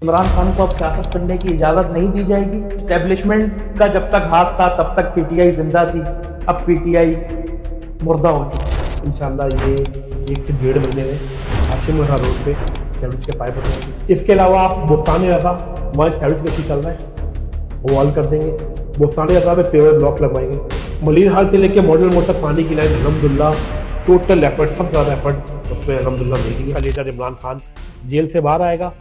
इमरान खान को अब सियासत करने की इजाज़त नहीं दी जाएगी। एस्टेब्लिशमेंट का जब तक हाथ था तब तक पीटीआई जिंदा थी, अब पीटीआई मुर्दा हो चुका है। इंशाल्लाह ये 1 से 1.5 महीने में हाशिम रोड पे सैंडविच के पाइप होंगे। इसके अलावा आप बोस्तानी रजा वहाँ सैंडविच कैसी चल रहा है वो ऑल कर देंगे। बोस्तानी रजा पे पेवर ब्लॉक लगवाएंगे। मलिर हाल से लेकर मॉडल मोड़ तक पानी की लाइन अल्हम्दुलिल्लाह टोटल एफर्ट, सबसे ज़्यादा एफर्ट उसमें अल्हम्दुलिल्लाह मिली है। लीडर इमरान खान जेल से बाहर आएगा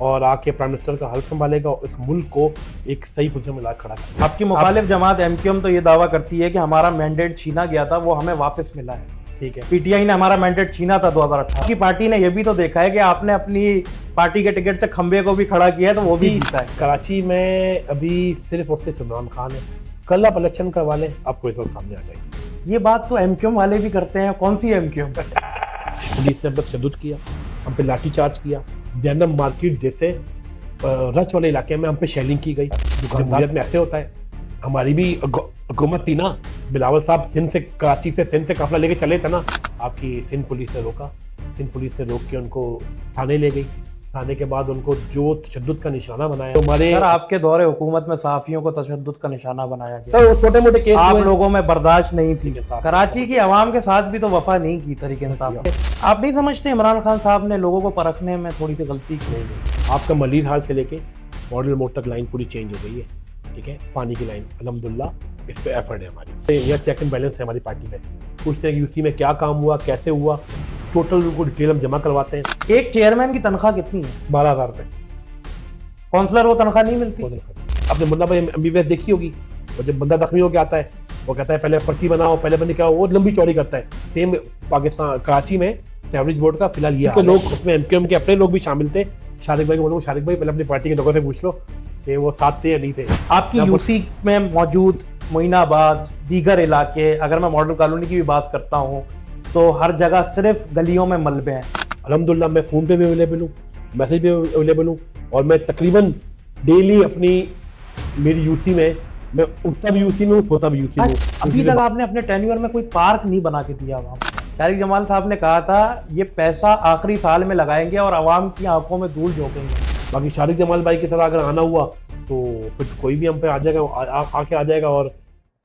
और आके प्राइम मिनिस्टर का हल संभालेगा और इस मुल्क को एक सही पोजीशन में ला खड़ा करेगा। आपकी मुखालिफ जमात एमक्यूएम तो ये दावा करती है कि हमारा मैंडेट छीना गया था, वो हमें वापस मिला है। ठीक है, पीटीआई ने हमारा मैंडेट छीना था 2018 की। पार्टी ने यह भी तो देखा है कि आपने अपनी पार्टी के टिकट से खंबे को भी खड़ा किया है, तो वो भी जीता है। कराची में अभी सिर्फ और सिर्फ इमरान खान है। कल आप इलेक्शन करवा लें, आपको रिजल्ट सामने आ जाएगी। ये बात तो एमक्यूएम वाले भी करते हैं। कौन सी एमक्यूएम? पुलिस ने हम पर तशद्दुद किया, हम पे लाठी चार्ज किया। जैनब मार्केट जैसे रच वाले इलाके में हम पे शेलिंग की गई। दुकानदारियत में ऐसे होता है। हमारी भी हुकूमत थी ना, बिलावल साहब सिंध से, कराची से सिंध से काफिला लेके चले थे ना, आपकी सिंध पुलिस ने रोका। सिंध पुलिस ने रोक के उनको थाने ले गई। थाने के बाद उनको जो तशद्दुद का निशाना बनाया, हमारे सर आपके दौरे हुकूमत में सहाफियों को तशद्दुद का निशाना बनाया गया। सर छोटे मोटे केस आप हुए। लोगों में बर्दाश्त नहीं थी। कराची की आवाम के साथ भी तो वफा नहीं की तरीके इंसाफ। आप नहीं समझते इमरान खान साहब ने लोगों को परखने में थोड़ी सी गलती की है? आपका मलिर हाल से लेके मॉडल मोड तक लाइन पूरी चेंज हो गई है। ठीक है, पानी की लाइन अल्हम्दुलिल्लाह इस पे एफर्ट है हमारी। यह चेक एंड बैलेंस है हमारी पार्टी में। पूछते हैं कि यूसी में क्या काम हुआ, कैसे हुआ, टोटल उनको डिटेल हम जमा करवाते हैं। एक चेयरमैन की तनख्वाह कितनी है? 12,000 रुपये। काउंसलर वो तनख्वाह नहीं मिलती? आपने मुन्ना भाई एमबीबीएस देखी होगी, और जब बंदा जख्मी होकर आता है वो कहता है पहले पर्ची बनाओ, पहले बंदे क्या, वो लंबी चौड़ी करता है। सेम पाकिस्तान कराची में एवरेज बोर्ड का फिलहाल ये लोग, उसमें एमक्यूएम के अपने लोग भी शामिल थे। शारिक भाई को बोलो, शारिक भाई पहले अपनी पार्टी के लोगों से पूछ लो कि वो साथ थे या नहीं थे। आपकी यूसी में मौजूद मोइनाबाद, दीगर इलाके, अगर मैं मॉडल कॉलोनी की भी बात करता हूँ तो हर जगह सिर्फ गलियों में मलबे हैं। अल्हम्दुलिल्लाह मैं फ़ोन पे भी अवेलेबल हूँ, मैसेज पे अवेलेबल हूँ, और मैं तकरीबन डेली अपनी मेरी यूसी में, मैं उठता भी यूसी में हूँ, सोता भी यूसी में हूँ। अभी तक आपने अपने टेन्योर में कोई पार्क नहीं बना के दिया आवाम। तारिक जमाल साहब ने कहा था ये पैसा आखिरी साल में लगाएंगे और आवाम की आंखों में धूल झोंकेंगे। बाकी शारिक जमाल भाई की तरह अगर आना हुआ तो फिर कोई भी हम पे आ जाएगा, आके आ जाएगा और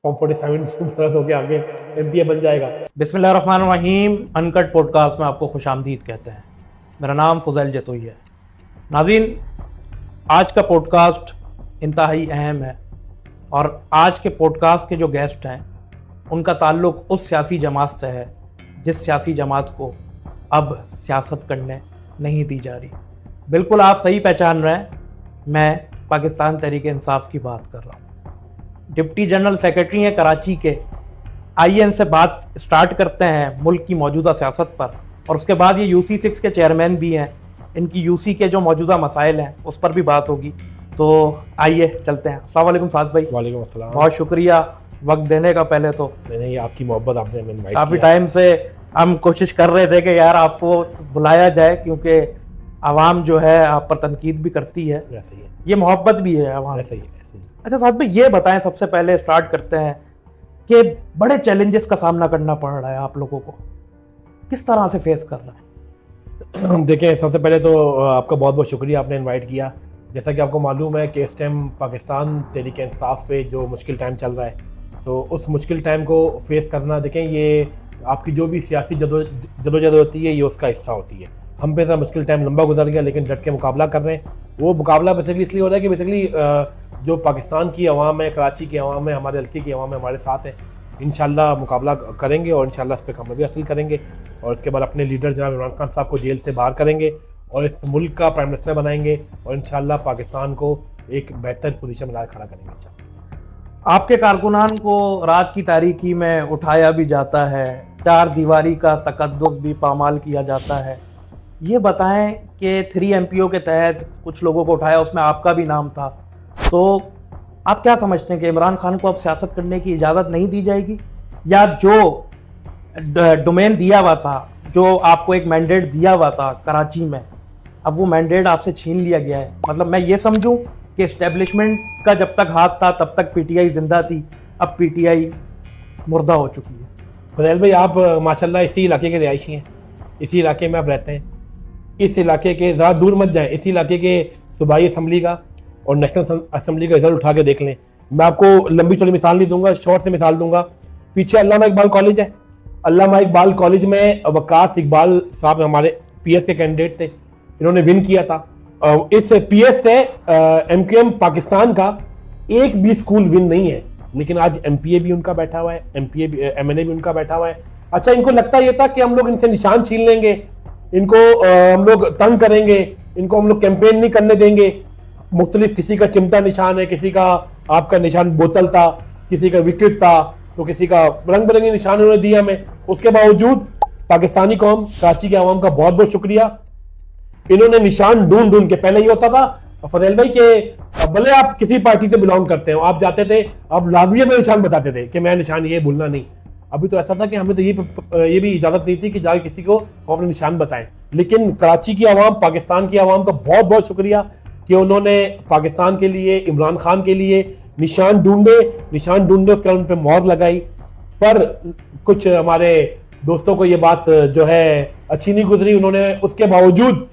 फॉर्म 47 होके आगे एमपीए बन जाएगा। बिस्मिल्लाहिर्रहमानिर्रहीम। अनकट पॉडकास्ट में आपको खुशामदीद कहते हैं। मेरा नाम फुज़ैल जतोई है। नाज़रीन, आज का पॉडकास्ट इंतहाई अहम है और आज के पॉडकास्ट के जो गेस्ट हैं उनका ताल्लुक उस सियासी जमात से है जिस सियासी जमात को अब सियासत करने नहीं दी जा रही। बिल्कुल आप सही पहचान रहे हैं, मैं पाकिस्तान तहरीक-ए-इंसाफ की बात कर रहा हूँ। डिप्टी जनरल सेक्रेटरी हैं कराची के। आइए इनसे बात स्टार्ट करते हैं मुल्क की मौजूदा सियासत पर, और उसके बाद ये यूसी 6 के चेयरमैन भी हैं। इनकी यूसी के जो मौजूदा मसाइल हैं उस पर भी बात होगी। तो आइए चलते हैं। अस्सलाम वालेकुम साद भाई। वालेकुम अस्सलाम। बहुत शुक्रिया वक्त देने का। पहले तो नहीं, आपकी मोहब्बत, आपने हमें इनवाइट काफ़ी किया। टाइम से हम कोशिश कर रहे थे कि यार आपको बुलाया जाए, क्योंकि आवाम जो है आप पर तनकीद भी करती है, ऐसे ही है, ये मोहब्बत भी है आवाम। ऐसे ही है, ऐसे ही। अच्छा साहब भाई, ये बताएं, सबसे पहले स्टार्ट करते हैं कि बड़े चैलेंजेस का सामना करना पड़ रहा है आप लोगों को, किस तरह से फेस कर रहे हैं? देखें, सबसे पहले तो आपका बहुत बहुत शुक्रिया, आपने इनवाइट किया। जैसा कि आपको मालूम है कि इस टाइम पाकिस्तान तहरीक इंसाफ पे जो मुश्किल टाइम चल रहा है, तो उस मुश्किल टाइम को फेस करना, देखें, ये आपकी जो भी सियासी जदोजहद होती है ये उसका हिस्सा होती है। हम पे इतना मुश्किल टाइम लंबा गुजर गया, लेकिन डट के मुकाबला कर रहे हैं। वो मुकाबला बेसिकली इसलिए हो रहा है कि बेसिकली जो पाकिस्तान की अवाम है, कराची की अवाम है, हमारे हल्के की अवाम है, हमारे साथ है। इंशाल्लाह मुकाबला करेंगे और इंशाल्लाह इस पर कामयाबी हासिल करेंगे, और उसके बाद अपने लीडर जनाब इमरान खान साहब को जेल से बाहर करेंगे और इस मुल्क का प्राइम मिनिस्टर बनाएंगे, और इंशाल्लाह पाकिस्तान को एक बेहतर पोजीशन में ला खड़ा करेंगे इंशाल्लाह। आपके कारकुनान को रात की तारीकी में उठाया भी जाता है, 4 दीवारी का तकद्दुस भी पामाल किया जाता है। ये बताएं कि 3 MPO के तहत कुछ लोगों को उठाया, उसमें आपका भी नाम था। तो आप क्या समझते हैं कि इमरान खान को अब सियासत करने की इजाज़त नहीं दी जाएगी, या जो डोमेन दिया हुआ था, जो आपको एक मैंडेट दिया हुआ था कराची में, अब वो मैंडेट आपसे छीन लिया गया है? मतलब मैं ये समझूं कि एस्टेब्लिशमेंट का जब तक हाथ था तब तक पीटीआई जिंदा थी, अब पीटीआई मुर्दा हो चुकी है। फजैल भाई, आप माशाल्लाह इसी इलाके के रिहायशी हैं, इसी इलाके में आप रहते हैं। इस इलाके के ज़्यादा दूर मत जाएं, इसी इलाके के सूबाई असम्बली का और नेशनल असम्बली का रिजल्ट उठा के देख लें। मैं आपको लंबी चौड़ी मिसाल नहीं दूंगा, शॉर्ट से मिसाल दूंगा। पीछे अल्लामा इकबाल कॉलेज है, अल्लामा इकबाल कॉलेज में वकास इकबाल साहब हमारे पीएस के कैंडिडेट थे, इन्होंने विन किया था। इस पीएस से एमक्यूएम पाकिस्तान का एक भी स्कूल विन नहीं है, लेकिन आज एमपीए भी उनका बैठा हुआ है, एमपीए भी एमएनए भी उनका बैठा हुआ है। अच्छा, इनको लगता ये था कि हम लोग इनसे निशान छीन लेंगे, इनको हम लोग तंग करेंगे, इनको हम लोग कैंपेन नहीं करने देंगे। मुख्तलिफ, किसी का चिमटा निशान है, किसी का आपका निशान बोतल था, किसी का विकेट था, तो किसी का रंग बिरंगे निशान उन्होंने दिया हमें। उसके बावजूद पाकिस्तानी कौम, कराची के आवाम का बहुत बहुत शुक्रिया, इन्होंने निशान ढूंढ ढूंढ के, पहले ये होता था फजल भाई के भले आप किसी पार्टी से बिलोंग करते हो, आप जाते थे, आप लाजमी में निशान बताते थे कि मैं निशान ये भूलना नहीं। अभी तो ऐसा था कि हमें तो ये भी इजाजत नहीं थी कि जाके किसी को हम अपने निशान बताएं। लेकिन कराची की आवाम, पाकिस्तान की आवाम का बहुत बहुत शुक्रिया कि उन्होंने पाकिस्तान के लिए, इमरान खान के लिए निशान ढूंढे, उसके बाद उन पर मोहर लगाई। पर कुछ हमारे दोस्तों को ये बात जो है अच्छी नहीं गुजरी, उन्होंने उसके बावजूद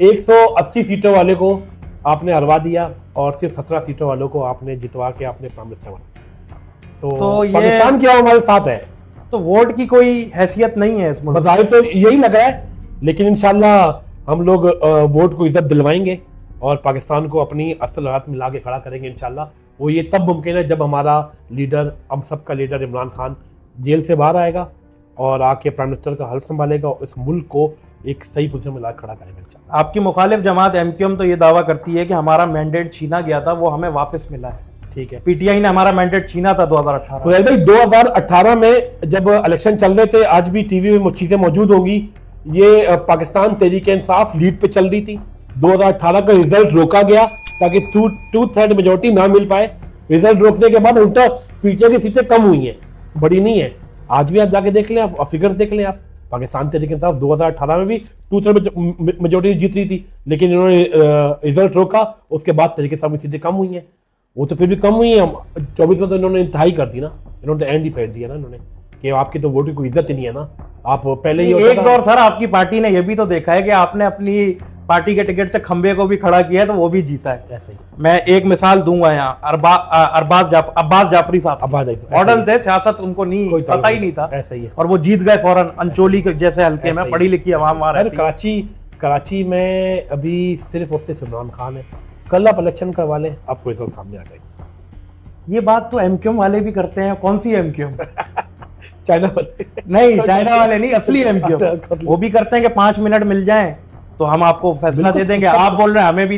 180 सीटों वाले को आपने हरवा दिया और सिर्फ 17 सीटों वालों को आपने जितवा के आपने प्राइम मिनिस्टर बनाया। तो पाकिस्तान की आवाम हमारे साथ है, तो वोट की कोई हैसियत नहीं है इस मुल्क में। बजाय तो यही लग रहा है, लेकिन इंशाल्लाह हम लोग वोट को इज्जत दिलवाएंगे और पाकिस्तान को अपनी असल हाथ में ला के खड़ा करेंगे इंशाल्लाह। वो ये तब मुमकिन है जब हमारा लीडर, हम सबका लीडर इमरान खान जेल से बाहर आएगा और आके प्राइम मिनिस्टर का हल संभालेगा और इस मुल्क को एक सही पोजीशन में ला खड़ा करेगा इंशाल्लाह। आपकी मुखालिफ जमात एमक्यूएम तो ये दावा करती है कि हमारा मैंडेट छीना गया था, वो हमें वापस मिला है। ठीक है, पीटीआई ने हमारा मैंडेट छीना था 2018 तो भाई 2018 में जब इलेक्शन चल रहे थे, आज भी टीवी में चीजें मौजूद होंगी, ये पाकिस्तान तहरीक इंसाफ लीड पे चल रही थी। 2018 का रिजल्ट रोका गया ताकि 2/3 मेजोरिटी ना मिल पाए। रिजल्ट रोकने के बाद उल्टा पीटीआई की सीटें कम हुई हैं, बड़ी नहीं है। आज भी आप जाके देख लें, आप फिगर देख लें, आप पाकिस्तान तहरीक इंसाफ 2018 में भी 2/3 मेजोरिटी जीत रही थी, लेकिन इन्होंने रिजल्ट रोका, उसके बाद तहरीक इंसाफ की सीटें कम हुई हैं। वो तो फिर भी कम हुई है, 24 में तो इन्होंने इंतहाई कर दी ना, इन्होंने तो एंड ही फेर दिया ना इन्होंने, कि आपकी तो वोट की कोई इज्जत ही नहीं है ना। आप पहले ही एक दौर सर आपकी पार्टी ने यह भी तो देखा है कि आपने अपनी पार्टी के टिकट से खंबे को भी खड़ा किया है, तो वो भी जीता है। ऐसे ही मैं एक मिसाल दूंगा यहाँ, अब्बास जाफरी साहब मॉडल थे, सियासत उनको नहीं पता ही नहीं था, ऐसा ही है। और वो जीत गए फौरन अंचोली के जैसे हल्के में, पढ़ी लिखी आवाम वहां रहती है। कराची में अभी सिर्फ और सिर्फ इमरान खान है। कल आप इलेक्शन करवा लें, आपको रिजल्ट सामने आ जाएगी। ये बात तो एमक्यूएम वाले भी करते हैं। कौन सी एमक्यूएम? चाइना वाले नहीं, चाइना वाले नहीं, असली एमक्यूएम। वो भी करते हैं कि 5 मिनट मिल जाएं तो हम आपको फैसला दे देंगे। आप बोल रहे हैं हमें भी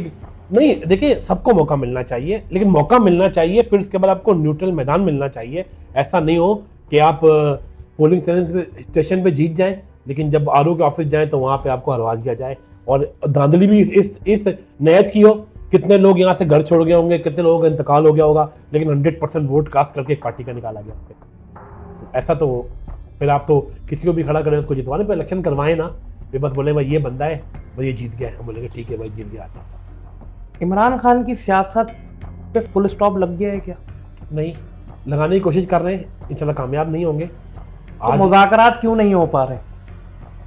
नहीं। देखिए, सबको मौका मिलना चाहिए, लेकिन मौका मिलना चाहिए, फिर उसके बाद आपको न्यूट्रल मैदान मिलना चाहिए। ऐसा नहीं हो कि आप पोलिंग स्टेशन पे जीत जाएं, लेकिन जब आरओ के ऑफिस जाएं तो वहां पे आपको हरवा दिया जाए। और धांधली भी इस नैच की हो, कितने लोग यहाँ से घर छोड़ गए होंगे, कितने लोगों का इंतकाल हो गया होगा, लेकिन 100% वोट कास्ट करके पार्टी का निकाला गया। ऐसा तो फिर आप तो किसी को भी खड़ा करें, उसको जितवाने पर इलेक्शन करवाएं ना, फिर बस बोले भाई ये बंदा है, भाई ये जीत गया, हम बोलेंगे ठीक है भाई जीत गया। इमरान खान की सियासत पे फुल स्टॉप लग गया है क्या? नहीं, लगाने की कोशिश कर रहे हैं, इंशाल्लाह कामयाब नहीं होंगे। तो मुज़ाकरात क्यों नहीं हो पा रहे?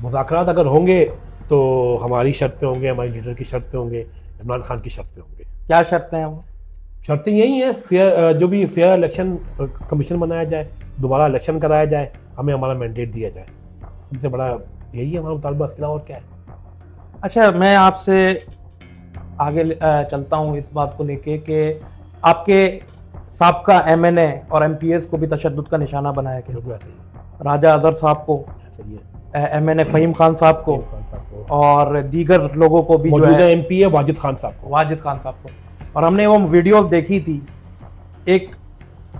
मुज़ाकरात अगर होंगे तो हमारी शर्त पे होंगे, हमारे लीडर की शर्त पे होंगे, इमरान खान की शर्त पे होंगे। क्या शर्तें हैं वो? शर्तें यही हैं, फेयर, जो भी फेयर इलेक्शन कमीशन बनाया जाए, दोबारा इलेक्शन कराया जाए, हमें हमारा मैंडेट दिया जाए। सबसे बड़ा यही है हमारा मुतालबा, इसके अलावा और क्या है। अच्छा, मैं आपसे आगे चलता हूँ इस बात को लेके कि आपके साबका एमएनए और एमपीएस को भी तशद्दुद का निशाना बनाया गया। राजा अजहर साहब को, एमएनए फहीम खान साहब को, और दीगर लोगों को भी, जो है एमपी है वाजिद खान साहब को। और हमने वो वीडियो देखी थी। एक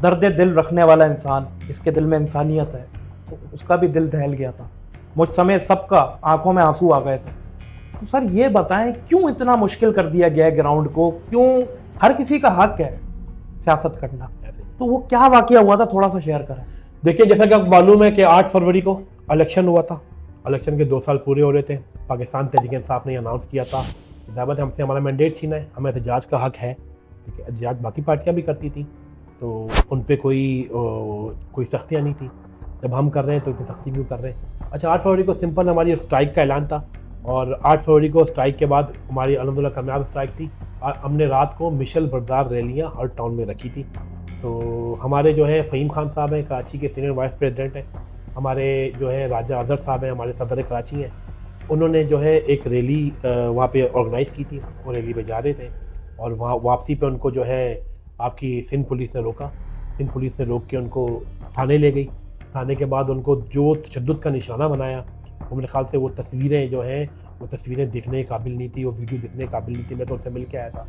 दर्द दिल रखने वाला इंसान, इसके दिल में इंसानियत है, तो उसका भी दिल दहल गया था। मुझ समय सबका आंखों में आंसू आ गए थे। तो सर ये बताएं, क्यों इतना मुश्किल कर दिया गया है ग्राउंड को? क्यों? हर किसी का हक है सियासत करना, तो वो क्या वाकया हुआ था, थोड़ा सा शेयर करें। देखिए, जैसा कि आपको मालूम है कि 8 फरवरी को इलेक्शन हुआ था। इलेक्शन के 2 साल पूरे हो रहे थे। पाकिस्तान तहरीक इंसाफ ने अनाउंस किया था कि हमसे हमारा मैंडेट छीना है, हमें एहतजाज का हक है। ठीक है, एहतजाज बाकी पार्टियां भी करती थी, तो उन पर कोई सख्तियाँ नहीं थी। जब हम कर रहे हैं तो इतनी सख्ती क्यों कर रहे हैं? अच्छा, 8 फरवरी को सिंपल हमारी स्ट्राइक का ऐलान था। और 8 फरवरी को स्ट्राइक के बाद हमारी अल्हम्दुलिल्लाह कामयाब स्ट्राइक थी और हमने रात को मिशल बरदार रैलियाँ हर टाउन में रखी थी। तो हमारे जो है फ़हीम खान साहब हैं, कराची के सीनियर वाइस प्रेसिडेंट हैं, हमारे जो है राजा अजहर साहब हैं, हमारे सदर कराची हैं, उन्होंने जो है एक रैली वहाँ पे ऑर्गेनाइज़ की थी। वो रैली पे जा रहे थे और वहाँ वापसी पे उनको जो है आपकी सिंध पुलिस ने रोका। सिंध पुलिस ने रोक के उनको थाने ले गई। थाने के बाद उनको जो तशद्दुद का निशाना बनाया, वो मेरे ख्याल से वो तस्वीरें जो हैं वो तस्वीरें दिखने काबिल नहीं थी, वो वीडियो दिखने काबिल नहीं थी। मैं तो उनसे मिल के आया था।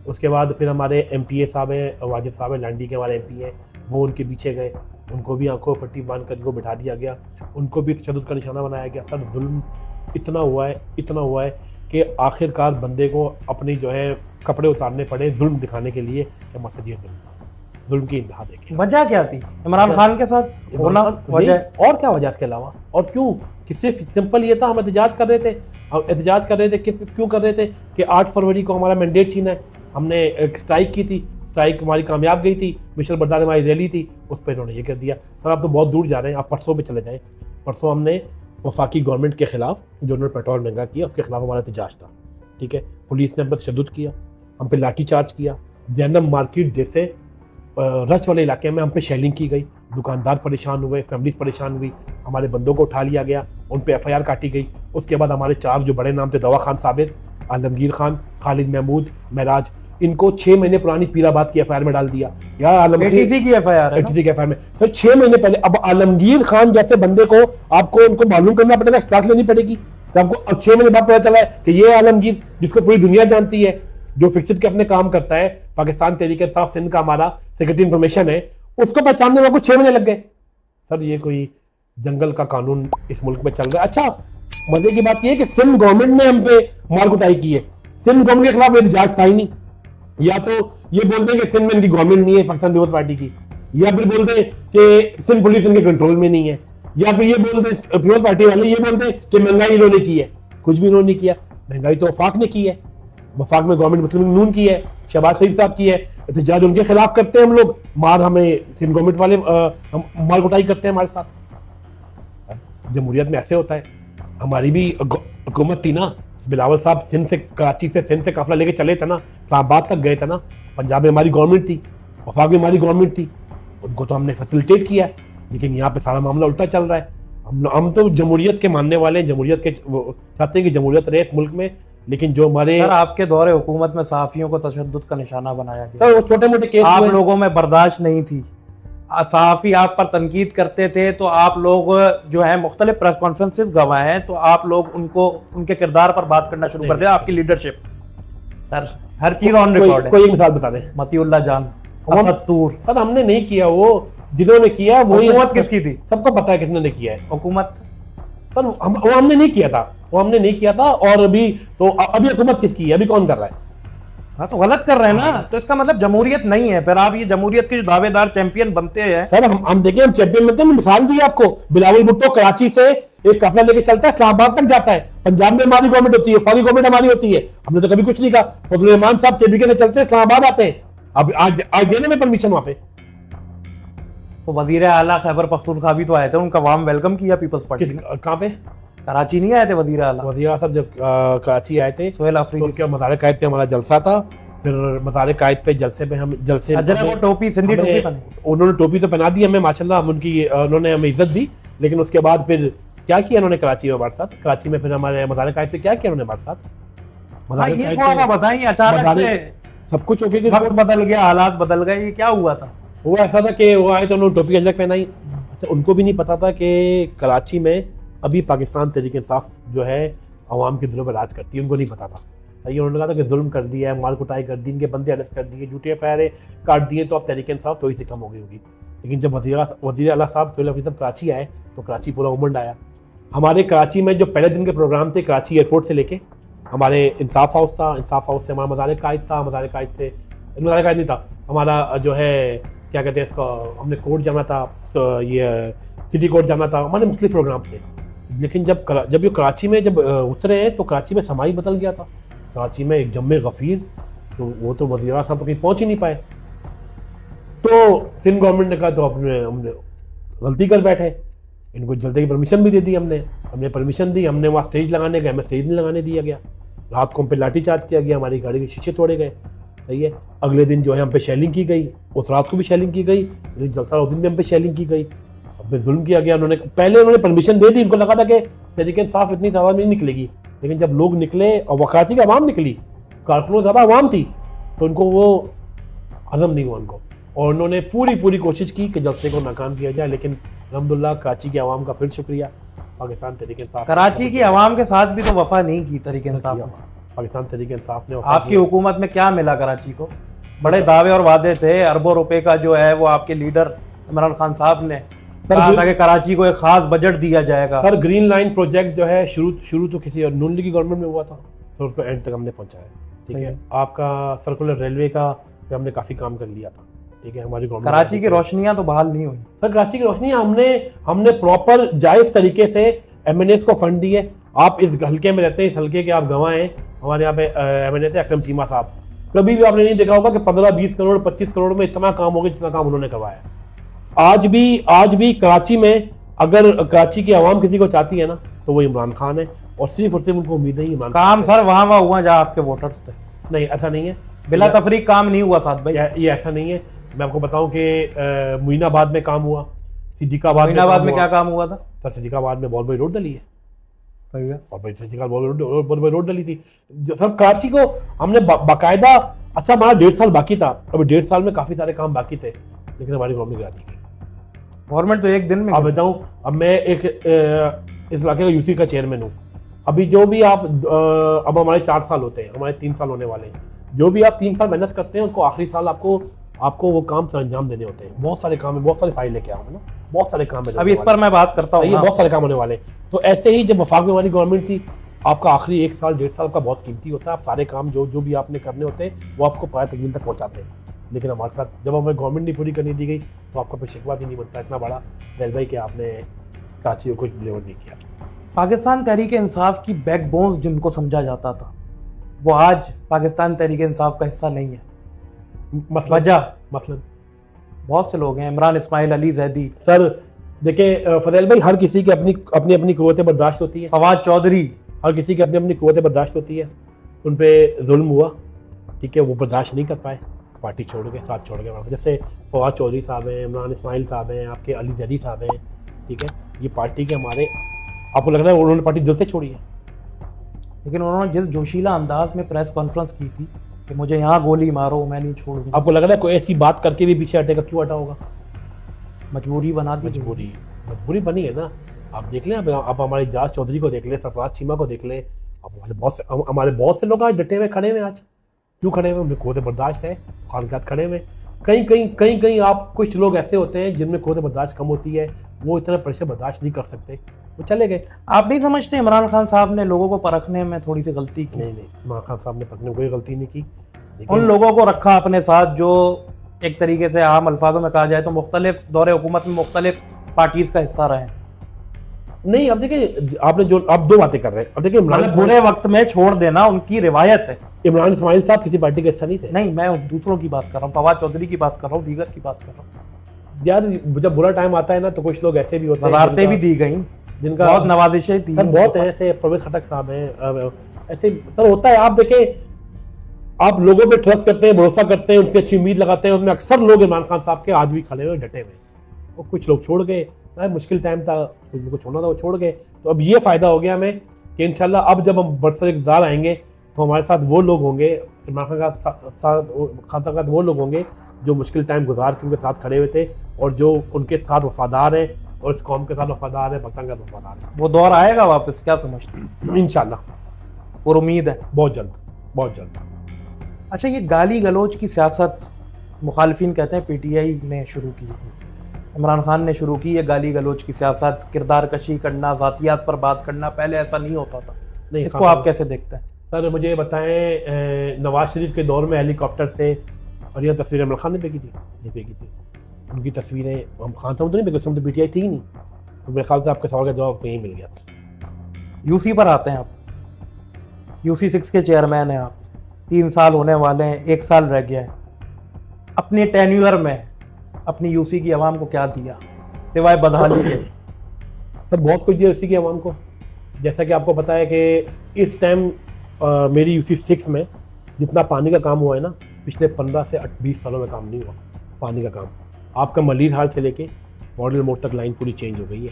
उसके बाद फिर हमारे MPA साहब हैं, वाजिद साहब हैं, लांडी के हमारे MP हैं, वो उनके पीछे गए, उनको भी आंखों पर पट्टी बांध कर उनको बिठा दिया गया, उनको भी तशद्दुद का निशाना बनाया गया। सर जुल्म इतना हुआ है कि आखिरकार बंदे को अपनी जो है कपड़े उतारने पड़े जुल्म दिखाने के लिए कि मसद ये जुल्म की इंतहा देखें। वजह क्या थी इमरान खान के साथ होना? वजह और क्या वजह इसके अलावा? और क्यों? किससे? सिंपल ये था, हम एहतजाज कर रहे थे। क्यों कर रहे थे कि 8 फरवरी को हमारा मैंडेट छीना है। हमने एक स्ट्राइक की थी, स्ट्राइक हमारी कामयाब गई थी, मिशेल बरदार हमारी रैली थी, उस पर इन्होंने ये कर दिया। सर आप तो बहुत दूर जा रहे हैं, आप परसों पे चले जाएँ। परसों हमने वफाकी गवर्नमेंट के खिलाफ जो उन्होंने पेट्रोल महंगा किया उसके खिलाफ हमारा एहतजाज था। ठीक है, पुलिस ने हम पर तशद्दुद किया, हम पे लाठी चार्ज किया, जैनब मार्केट जैसे रच वाले इलाके में हम पे शेलिंग की गई, दुकानदार परेशान हुए, फैमिलीज परेशान हुई, हमारे बंदों को उठा लिया गया, उन पे FIR काटी गई। उसके बाद हमारे 4 जो बड़े नाम थे, दवा खान साबिर, आलमगीर खान, खालिद महमूद, महराज, इनको 6 महीने पुरानी पीराबाद की FIR में डाल दिया। यार आलमगीर ATC की FIR है, ATC की FIR में सर 6 महीने पहले। अब आलमगीर खान जैसे बंदे को आपको उनको मालूम करना पड़ेगा, एक्सट्रैक्ट लेनी पड़ेगी। तो आपको 6 महीने बाद पता चला है कि ये आलमगीर जिसको पूरी दुनिया जानती है, जो फिक्सिट के अपने काम करता है, पाकिस्तान तहरीक इंसाफ सिंध का हमारा सेक्रेटरी इंफॉर्मेशन है, उसको पहचानने में 6 महीने लग गए। सर ये कोई जंगल का कानून इस मुल्क में चल रहा है। अच्छा मजे की बात यह है कि सिंध गवर्नमेंट ने हम पे मार कुटाई की है। सिंध गवर्नमेंट के खिलाफ एहतजाज था ही नहीं। या तो ये बोलते हैं कि सिंध में इनकी गवर्नमेंट नहीं है, पाकिस्तान पीपल्स पार्टी की, या फिर बोलते हैं कि सिंध पुलिस इनके कंट्रोल में नहीं है, या फिर ये बोलते हैं पीपल्स पार्टी वाले ये बोलते हैं कि महंगाई इन्होंने की है। कुछ भी इन्होंने किया, महंगाई तो वफाक ने की है, वफाक में गवर्नमेंट मुस्लिम नून की है, शहबाज शरीफ साहब की है। एहतजाज उनके खिलाफ करते हैं हम लोग, मार हमें सिंध गवर्नमेंट वाले मार कुटाई करते हैं हमारे साथ। जमहूरियत में ऐसे होता है। हमारी भी हुकूमत थी ना, बिलावल साहब कराची से सिंध से काफिला लेके चले थे ना, इस्लामाबाद तक गए थे ना। पंजाब में हमारी गवर्नमेंट थी, वफाक में हमारी गवर्नमेंट थी, उनको तो हमने फैसिलिटेट किया। लेकिन यहाँ पे सारा मामला उल्टा चल रहा है। हम तो जमहूरियत के मानने वाले हैं, जमहूरियत के चाहते हैं कि जमहूरियत रहे इस मुल्क में। लेकिन जो हमारे सर आपके दौरे हुकूमत में सहाफियों को तशद्दुद का निशाना बनाया गया, सर वो छोटे मोटे केस आप लोगों में बर्दाश्त नहीं थी। सहाफी आप पर तनकीद करते थे तो आप लोग जो है मुख्तलिफ प्रेस कॉन्फ्रेंसेस गवाह हैं, तो आप लोग उनको उनके किरदार पर बात करना शुरू कर दिया। आपकी लीडरशिप सर हर चीज ऑन रिकॉर्ड है। कोई एक मिसाल बता दें। मतीउल्लाह जान, असदूर। सर हमने नहीं किया, वो जिन्होंने किया वही। हुकूमत किसकी थी? सबको पता है किसने किया है। हुकूमत सर वो हमने नहीं किया था, और अभी तो अभी हुकूमत किसकी है? अभी कौन कर रहा है? हाँ तो गलत कर रहे हैं ना, तो इसका मतलब जमहूरियत नहीं है। फिर आप ये जमहूरियत के जो दावेदार चैंपियन बनते हैं। सर हम देखें, हम चैंपियन बनते हैं। मिसाल दी आपको, बिलावल भुट्टो कराची से एक काफिला लेके चलता है, इस्लामाबाद तक जाता है। पंजाब में हमारी गवर्नमेंट होती है, फौजी गवर्नमेंट हमारी होती है, हमने तो कभी कुछ नहीं कहा। फजल रहमान साहब KBK से चलते हैं, इस्लामाबाद आते हैं। अब आज देने में परमिशन वहां पे। तो वजीर आला खैबर पख्तूनख्वा भी तो आए थे, उनका वार्म वेलकम किया पीपल्स पार्टी। कहाँ पे? कराची नहीं आए थे वजीर आला? वजीर आला साहब जब कराची आए थे, सोहेल अफरीदी, तो उसके मज़ार कायद पे हमारा जलसा था। फिर मज़ार कायद पे जलसे में हम टोपी सिंधी टोपी पहनी, उन्होंने टोपी तो पहना दी हमें, माशाल्लाह उन्होंने हमें इज्जत दी। लेकिन उसके बाद फिर क्या किया उन्होंने कराची में हमारे साथ? कराची में फिर हमारे मज़ार कायद पे क्या किया उन्होंने हमारे साथ? ये थोड़ा बताइए। अचानक से सब कुछ हो गया, वक्त बदल गया, हालात बदल गए, ये क्या हुआ था? हुआ ऐसा था कि वो आए तो उन्होंने टोपी अजलक पहनाई। अच्छा उनको भी नहीं पता था कि कराची में अभी पाकिस्तान तहरीक इंसाफ जो है अवाम के दिलों पर राज करती है, उनको नहीं पता था। सही, उन्होंने कहा था कि जुल्म कर दिया है, मार कुटाई कर दी, इनके बंदे अरेस्ट कर दिए, झूठे FIR काट दिए, तो अब तहरीक इंसाफ थोड़ी सी कम हो गई होगी। लेकिन जब वज़ीर आला साहब सोहेल अफरीदी साहब कराची आए तो कराची पूरा उमंड आया। हमारे कराची में जो पहले दिन के प्रोग्राम थे, कराची एयरपोर्ट से लेके हमारे इंसाफ हाउस था, इंसाफ हाउस से हमारा मज़ार कायद था, मज़ार कायद से मज़ार कायद नहीं था हमारा, जो है क्या कहते हैं इसको, हमने कोर्ट जाना था, तो ये सिटी कोर्ट जाना था, हमारे मुख्तलिफ प्रोग्राम थे। लेकिन जब ये कराची में जब उतरे हैं तो कराची में समाई बदल गया था। कराची में एक जम्मे गफ़ीर, तो वो तो वज़ीर आला साहब तो कहीं पहुँच ही नहीं पाए। तो सिंध गवर्नमेंट ने कहा तो हमने गलती कर बैठे। इनको जलते की परमिशन भी दे दी हमने परमिशन दी, हमने वहाँ स्टेज लगाने गए, हमें स्टेज नहीं लगाने दिया गया। रात को हम पे लाठी चार्ज किया गया, हमारी गाड़ी के शीशे तोड़े गए। सही है। अगले दिन जो है हम पे शेलिंग की गई, उस रात को भी शेलिंग की गई, जलसा उस दिन भी हम पे शेलिंग की गई, हम पे जुल्म किया गया। उन्होंने परमिशन दे दी, उनको लगा था कि तहरीक इंसाफ इतनी तादाद में नहीं निकलेगी, लेकिन जब लोग निकले और कराची की आवाम निकली, कारकुनों ज़्यादा आवाम थी, तो उनको वो हजम नहीं हुआ उनको, और उन्होंने पूरी कोशिश की कि जलसे को नाकाम किया जाए। लेकिन अल्हम्दुलिल्लाह कराची की आवाम का फिर शुक्रिया, पाकिस्तान तहरीक इंसाफ, कराची की आवाम के साथ भी तो वफा नहीं की तहरीक इंसाफ। पाकिस्तान तहरीक इंसाफ ने आपकी हुकूमत में क्या मिला कराची को? बड़े दावे और वादे थे, अरबों रुपए का जो है वो आपके लीडर इमरान खान साहब ने कहा था कि कराची को एक खास बजट दिया जाएगा। सर ग्रीन लाइन प्रोजेक्ट जो है शुरू तो किसी और नून लीग की गवर्नमेंट में हुआ था, तो उसको एंड तक हमने पहुंचाया। ठीक है। आपका सर्कुलर रेलवे का पे हमने काफ़ी काम कर लिया था। ठीक है। हमारी गवर्नमेंट, कराची की रोशनियां तो बहाल नहीं हुई सर। कराची की रोशनियां हमने प्रॉपर जायज़ तरीके से MNAs को फंड दिए। आप इस हल्के में रहते हैं, इस हल्के के आप गवाह हैं। हमारे यहाँ पे MNA थे अकरम चीमा साहब, कभी भी आपने नहीं देखा होगा कि 15-20 करोड़ 25 करोड़ में इतना काम हो गया जितना काम उन्होंने करवाया। आज भी कराची में अगर कराची की आवाम किसी को चाहती है ना, तो वो इमरान खान है, और सिर्फ उनको उम्मीद है इमरान काम। सर वहाँ हुआ जहाँ आपके वोटर्स थे। नहीं, ऐसा नहीं है, बिला तफरीक काम नहीं हुआ साथ भाई। ये ऐसा नहीं है। मैं आपको बताऊं कि मुइनाबाद में काम हुआ, सिद्दीकाबाद में क्या काम हुआ था? सर सिद्दीकाबाद में बहुत बड़ी रोड डली है, बहुत बड़ी रोड डली थी सर। कराची को हमने बाकायदा, अच्छा हमारा 1.5 साल बाकी था, अभी 1.5 साल में काफी सारे काम बाकी थे, लेकिन हमारी गवर्नमेंट कराची की गवर्नमेंट तो एक दिन में। आप बताऊं, अब मैं एक इस इलाके का यूसी का चेयरमैन हूँ। अभी जो भी आप अब हमारे 4 साल होते हैं, हमारे 3 साल होने वाले हैं। जो भी आप 3 साल मेहनत करते हैं, उनको आखिरी साल आपको वो काम सर अंजाम देने होते हैं। बहुत सारे काम है, बहुत सारी फाइल लेके आओ ना, बहुत सारे काम है। अभी इस पर मैं बात करता हूँ, बहुत सारे काम होने वाले। तो ऐसे ही जब वफाक में हमारी गवर्नमेंट थी, आपका आखिरी 1 साल 1.5 साल का बहुत कीमती होता है। आप सारे काम जो भी आपने करने होते हैं वो आपको पाया तकमील तक पहुँचाते हैं। लेकिन हमारे साथ जब हमें गवर्नमेंट नहीं पूरी करने दी गई, तो आपका कोई शिकवा भी नहीं बनता इतना बड़ा रेलवे कि आपने कराची को कुछ डिलीवर नहीं किया। पाकिस्तान तहरीक इंसाफ की बैकबोन्स जिनको समझा जाता था, वो आज पाकिस्तान तहरीक इंसाफ का हिस्सा नहीं है। मतलब बहुत से लोग हैं, इमरान इस्माइल, अली जैदी। सर देखिए फजल भाई, हर किसी की अपनी कुव्वत बर्दाश्त होती है। फवाद चौधरी, हर किसी की अपनी कुव्वत बर्दाश्त होती है। उन पे जुल्म हुआ, ठीक है, वो बर्दाश्त नहीं कर पाए, पार्टी छोड़ के, साथ छोड़ के। जैसे फवाद चौधरी साहब हैं, इमरान इस्माइल साहब हैं, आपके अली जैदी साहब हैं। ठीक है, ये पार्टी के हमारे, आपको लग रहा है उन्होंने पार्टी दिल से छोड़ी है, लेकिन उन्होंने जिस जोशीला अंदाज में प्रेस कॉन्फ्रेंस की थी कि मुझे यहाँ गोली मारो मैं नहीं छोड़ूंगा, आपको लग रहा है कोई ऐसी बात करके भी पीछे हटेगा? क्यों हटा होगा? मजबूरी बना दी। मजबूरी बनी है ना। आप देख लें, आप हमारे जाज चौधरी को देख लें, सरफराज चीमा को देख लें। हमारे बहुत से लोग आज डटे हुए खड़े हुए। आज क्यों खड़े हुए? उनमें कुव्वत बर्दाश्त है, खानकात खड़े हुए। कहीं आप कुछ लोग ऐसे होते हैं जिनमें कुव्वत बर्दाश्त कम होती है, वो इतना प्रेशर बर्दाश्त नहीं कर सकते, वो चले गए। आप नहीं समझते इमरान खान साहब ने लोगों को परखने में थोड़ी सी गलती की? नहीं, इमरान खान साहब ने परखने में कोई गलती नहीं की। उन लोगों को रखा अपने साथ जो एक तरीके से आम अल्फाजों में कहा जाए तो मुख्तलिफ दौरे हुकूमत में मुख्तलिफ पार्टीज का हिस्सा रहे। नहीं, अब देखिए, आप दो बातें कर रहे हैं। अब देखिए, इमरान बुरे वक्त में छोड़ देना उनकी रिवायत है। इमरान इस्माइल साहब किसी पार्टी के हिस्सा नहीं थे। नहीं, मैं दूसरों की बात कर रहा हूँ, फवाद चौधरी की बात कर रहा हूँ, दीगर की बात कर रहा हूँ। यार जब बुरा टाइम आता है ना, तो कुछ लोग ऐसे भी होते हैं, वजारतें भी दी गई, जिनका बहुत नवाजिशें थी। बहुत है ऐसे, परवेज खटक साहब हैं, ऐसे सर होता है। आप देखें, आप लोगों पे ट्रस्ट करते हैं, भरोसा करते हैं, उनसे अच्छी उम्मीद लगाते हैं। उसमें अक्सर लोग इमरान खान साहब के आज भी खड़े हुए, डटे हुए। और कुछ लोग छोड़ गए, मुश्किल टाइम था, कुछ लोगों को छोड़ना था, वो छोड़ गए। तो अब ये फायदा हो गया हमें कि इंशाल्लाह अब जब हम बरसर इक़्तिदार आएंगे, तो हमारे साथ वो लोग होंगे, इमरान खान साहब वो लोग होंगे जो मुश्किल टाइम गुजार के उनके साथ खड़े हुए थे, और जो उनके साथ वफादार हैं, और इस कौम के साथ वफादार है, पाकिस्तान का वफादार है। वो दौर आएगा वापस, क्या समझते हैं? इंशाल्लाह, और उम्मीद है बहुत जल्द। अच्छा, ये गाली गलोच की सियासत मुखालिफिन कहते हैं PTI ने शुरू की, इमरान खान ने शुरू की। ये गाली गलोच की सियासत, किरदार कशी करना, ज़ातियात पर बात करना, पहले ऐसा नहीं होता था। नहीं, इसको आप कैसे देखते हैं? सर मुझे बताएं, नवाज शरीफ के दौर में हेलीकॉप्टर से, और यह तस्वीरें इमरान खान ने फेंकी थी, उनकी तस्वीरें हम खान साहब तो नहीं फेंकी, उसमें तो PTI थी ही नहीं। तो मेरे ख्याल से आपके सवाल का जवाब यही मिल गया। UC पर आते हैं आप, UC 6 के चेयरमैन हैं आप, 3 साल होने वाले हैं, 1 साल रह गया है। अपने टेन्यूअर में अपनी UC की आवाम को क्या दिया सिवाय बदहाली के? सर बहुत कुछ दिया यूसी की आवाम को। जैसा कि आपको पता है कि इस टाइम मेरी यूसी 6 में जितना पानी का काम हुआ है ना, पिछले 15 से 20 सालों में काम नहीं हुआ पानी का काम। आपका मलिर हाल से लेके मॉडल मोड तक लाइन पूरी चेंज हो गई है,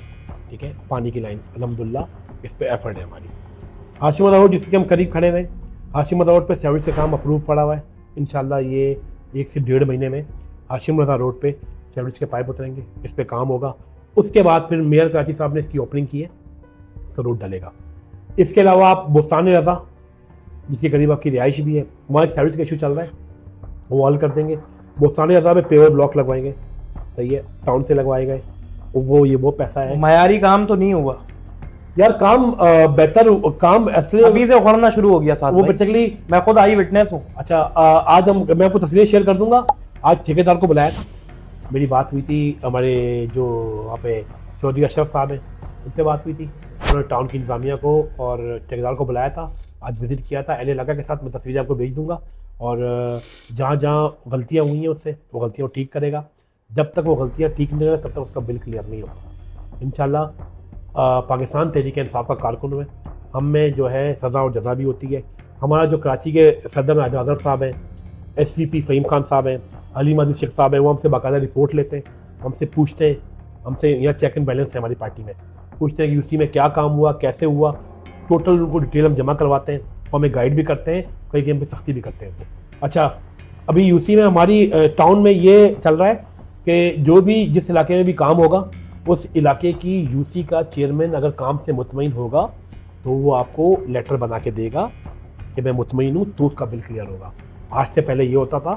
ठीक है, पानी की लाइन अल्हम्दुलिल्लाह इस पे एफर्ट है हमारी। हाशिमा रोड जिसके हम करीब खड़े हुए, हाशिमा रोड पे सर्विस का काम अप्रूव पड़ा हुआ है। इंशाल्लाह ये 1 से 1.5 महीने में हाशिम रज़ा रोड पे सर्विस के पाइप उतरेंगे, इस पे काम होगा। उसके बाद फिर मेयर कराची साहब ने इसकी ओपनिंग की है तो रोड डलेगा। इसके अलावा आप बुस्तान रज़ा जिसके करीब आपकी रिहाइश भी है, वहाँ एक सर्विस का इशू चल रहा है, वो हल कर देंगे। बुस्तान रज़ा में पेवर ब्लॉक लगवाएंगे, सही है, टाउन से लगवाए गए, वो पैसा है। मयारी काम तो नहीं हुआ यार, काम बेहतर काम ऐसे अभी से उखड़ना शुरू हो गया साथ वो भाई। बेसिकली मैं खुद आई विटनेस हूँ। अच्छा, आज मैं आपको तस्वीरें शेयर कर दूंगा। आज ठेकेदार को बुलाया था, मेरी बात हुई थी, हमारे जो वहाँ पे चौधरी अशरफ साहब हैं उनसे बात हुई थी। उन्होंने टाउन की इंतजामिया को और ठेकेदार को बुलाया था, आज विजिट किया था एल इलाका के साथ। मैं तस्वीरें आपको भेज दूंगा और जहाँ जहाँ गलतियाँ हुई हैं उससे वो गलतियाँ ठीक करेगा। जब तक वो गलतियाँ ठीक नहीं होगा तब तक उसका बिल क्लियर नहीं होगा। इंशाल्लाह पाकिस्तान तहरीक इंसाफ का कारकुन में हम में जो है सज़ा और जज़ा भी होती है। हमारा जो कराची के सदर आज़ाद साहब हैं, SVP फ़हीम खान साहब हैं, अलीम अजीज़ शेख साहब हैं, वो हमसे बाकायदा रिपोर्ट लेते हैं, हमसे पूछते हैं, हमसे यहाँ चेक एंड बैलेंस है हमारी पार्टी में, पूछते हैं कि यूसी में क्या काम हुआ, कैसे हुआ, टोटल उनको डिटेल हम जमा करवाते हैं, वो हमें गाइड भी करते हैं, कई गेम पर सख्ती भी करते हैं। अच्छा, अभी यूसी में हमारी टाउन में ये चल रहा है कि जो भी जिस इलाके में भी काम होगा उस इलाके की यूसी का चेयरमैन अगर काम से मुतमईन होगा तो वो आपको लेटर बना के देगा कि मैं मुतमईन हूँ, तो उसका बिल क्लियर होगा। आज से पहले ये होता था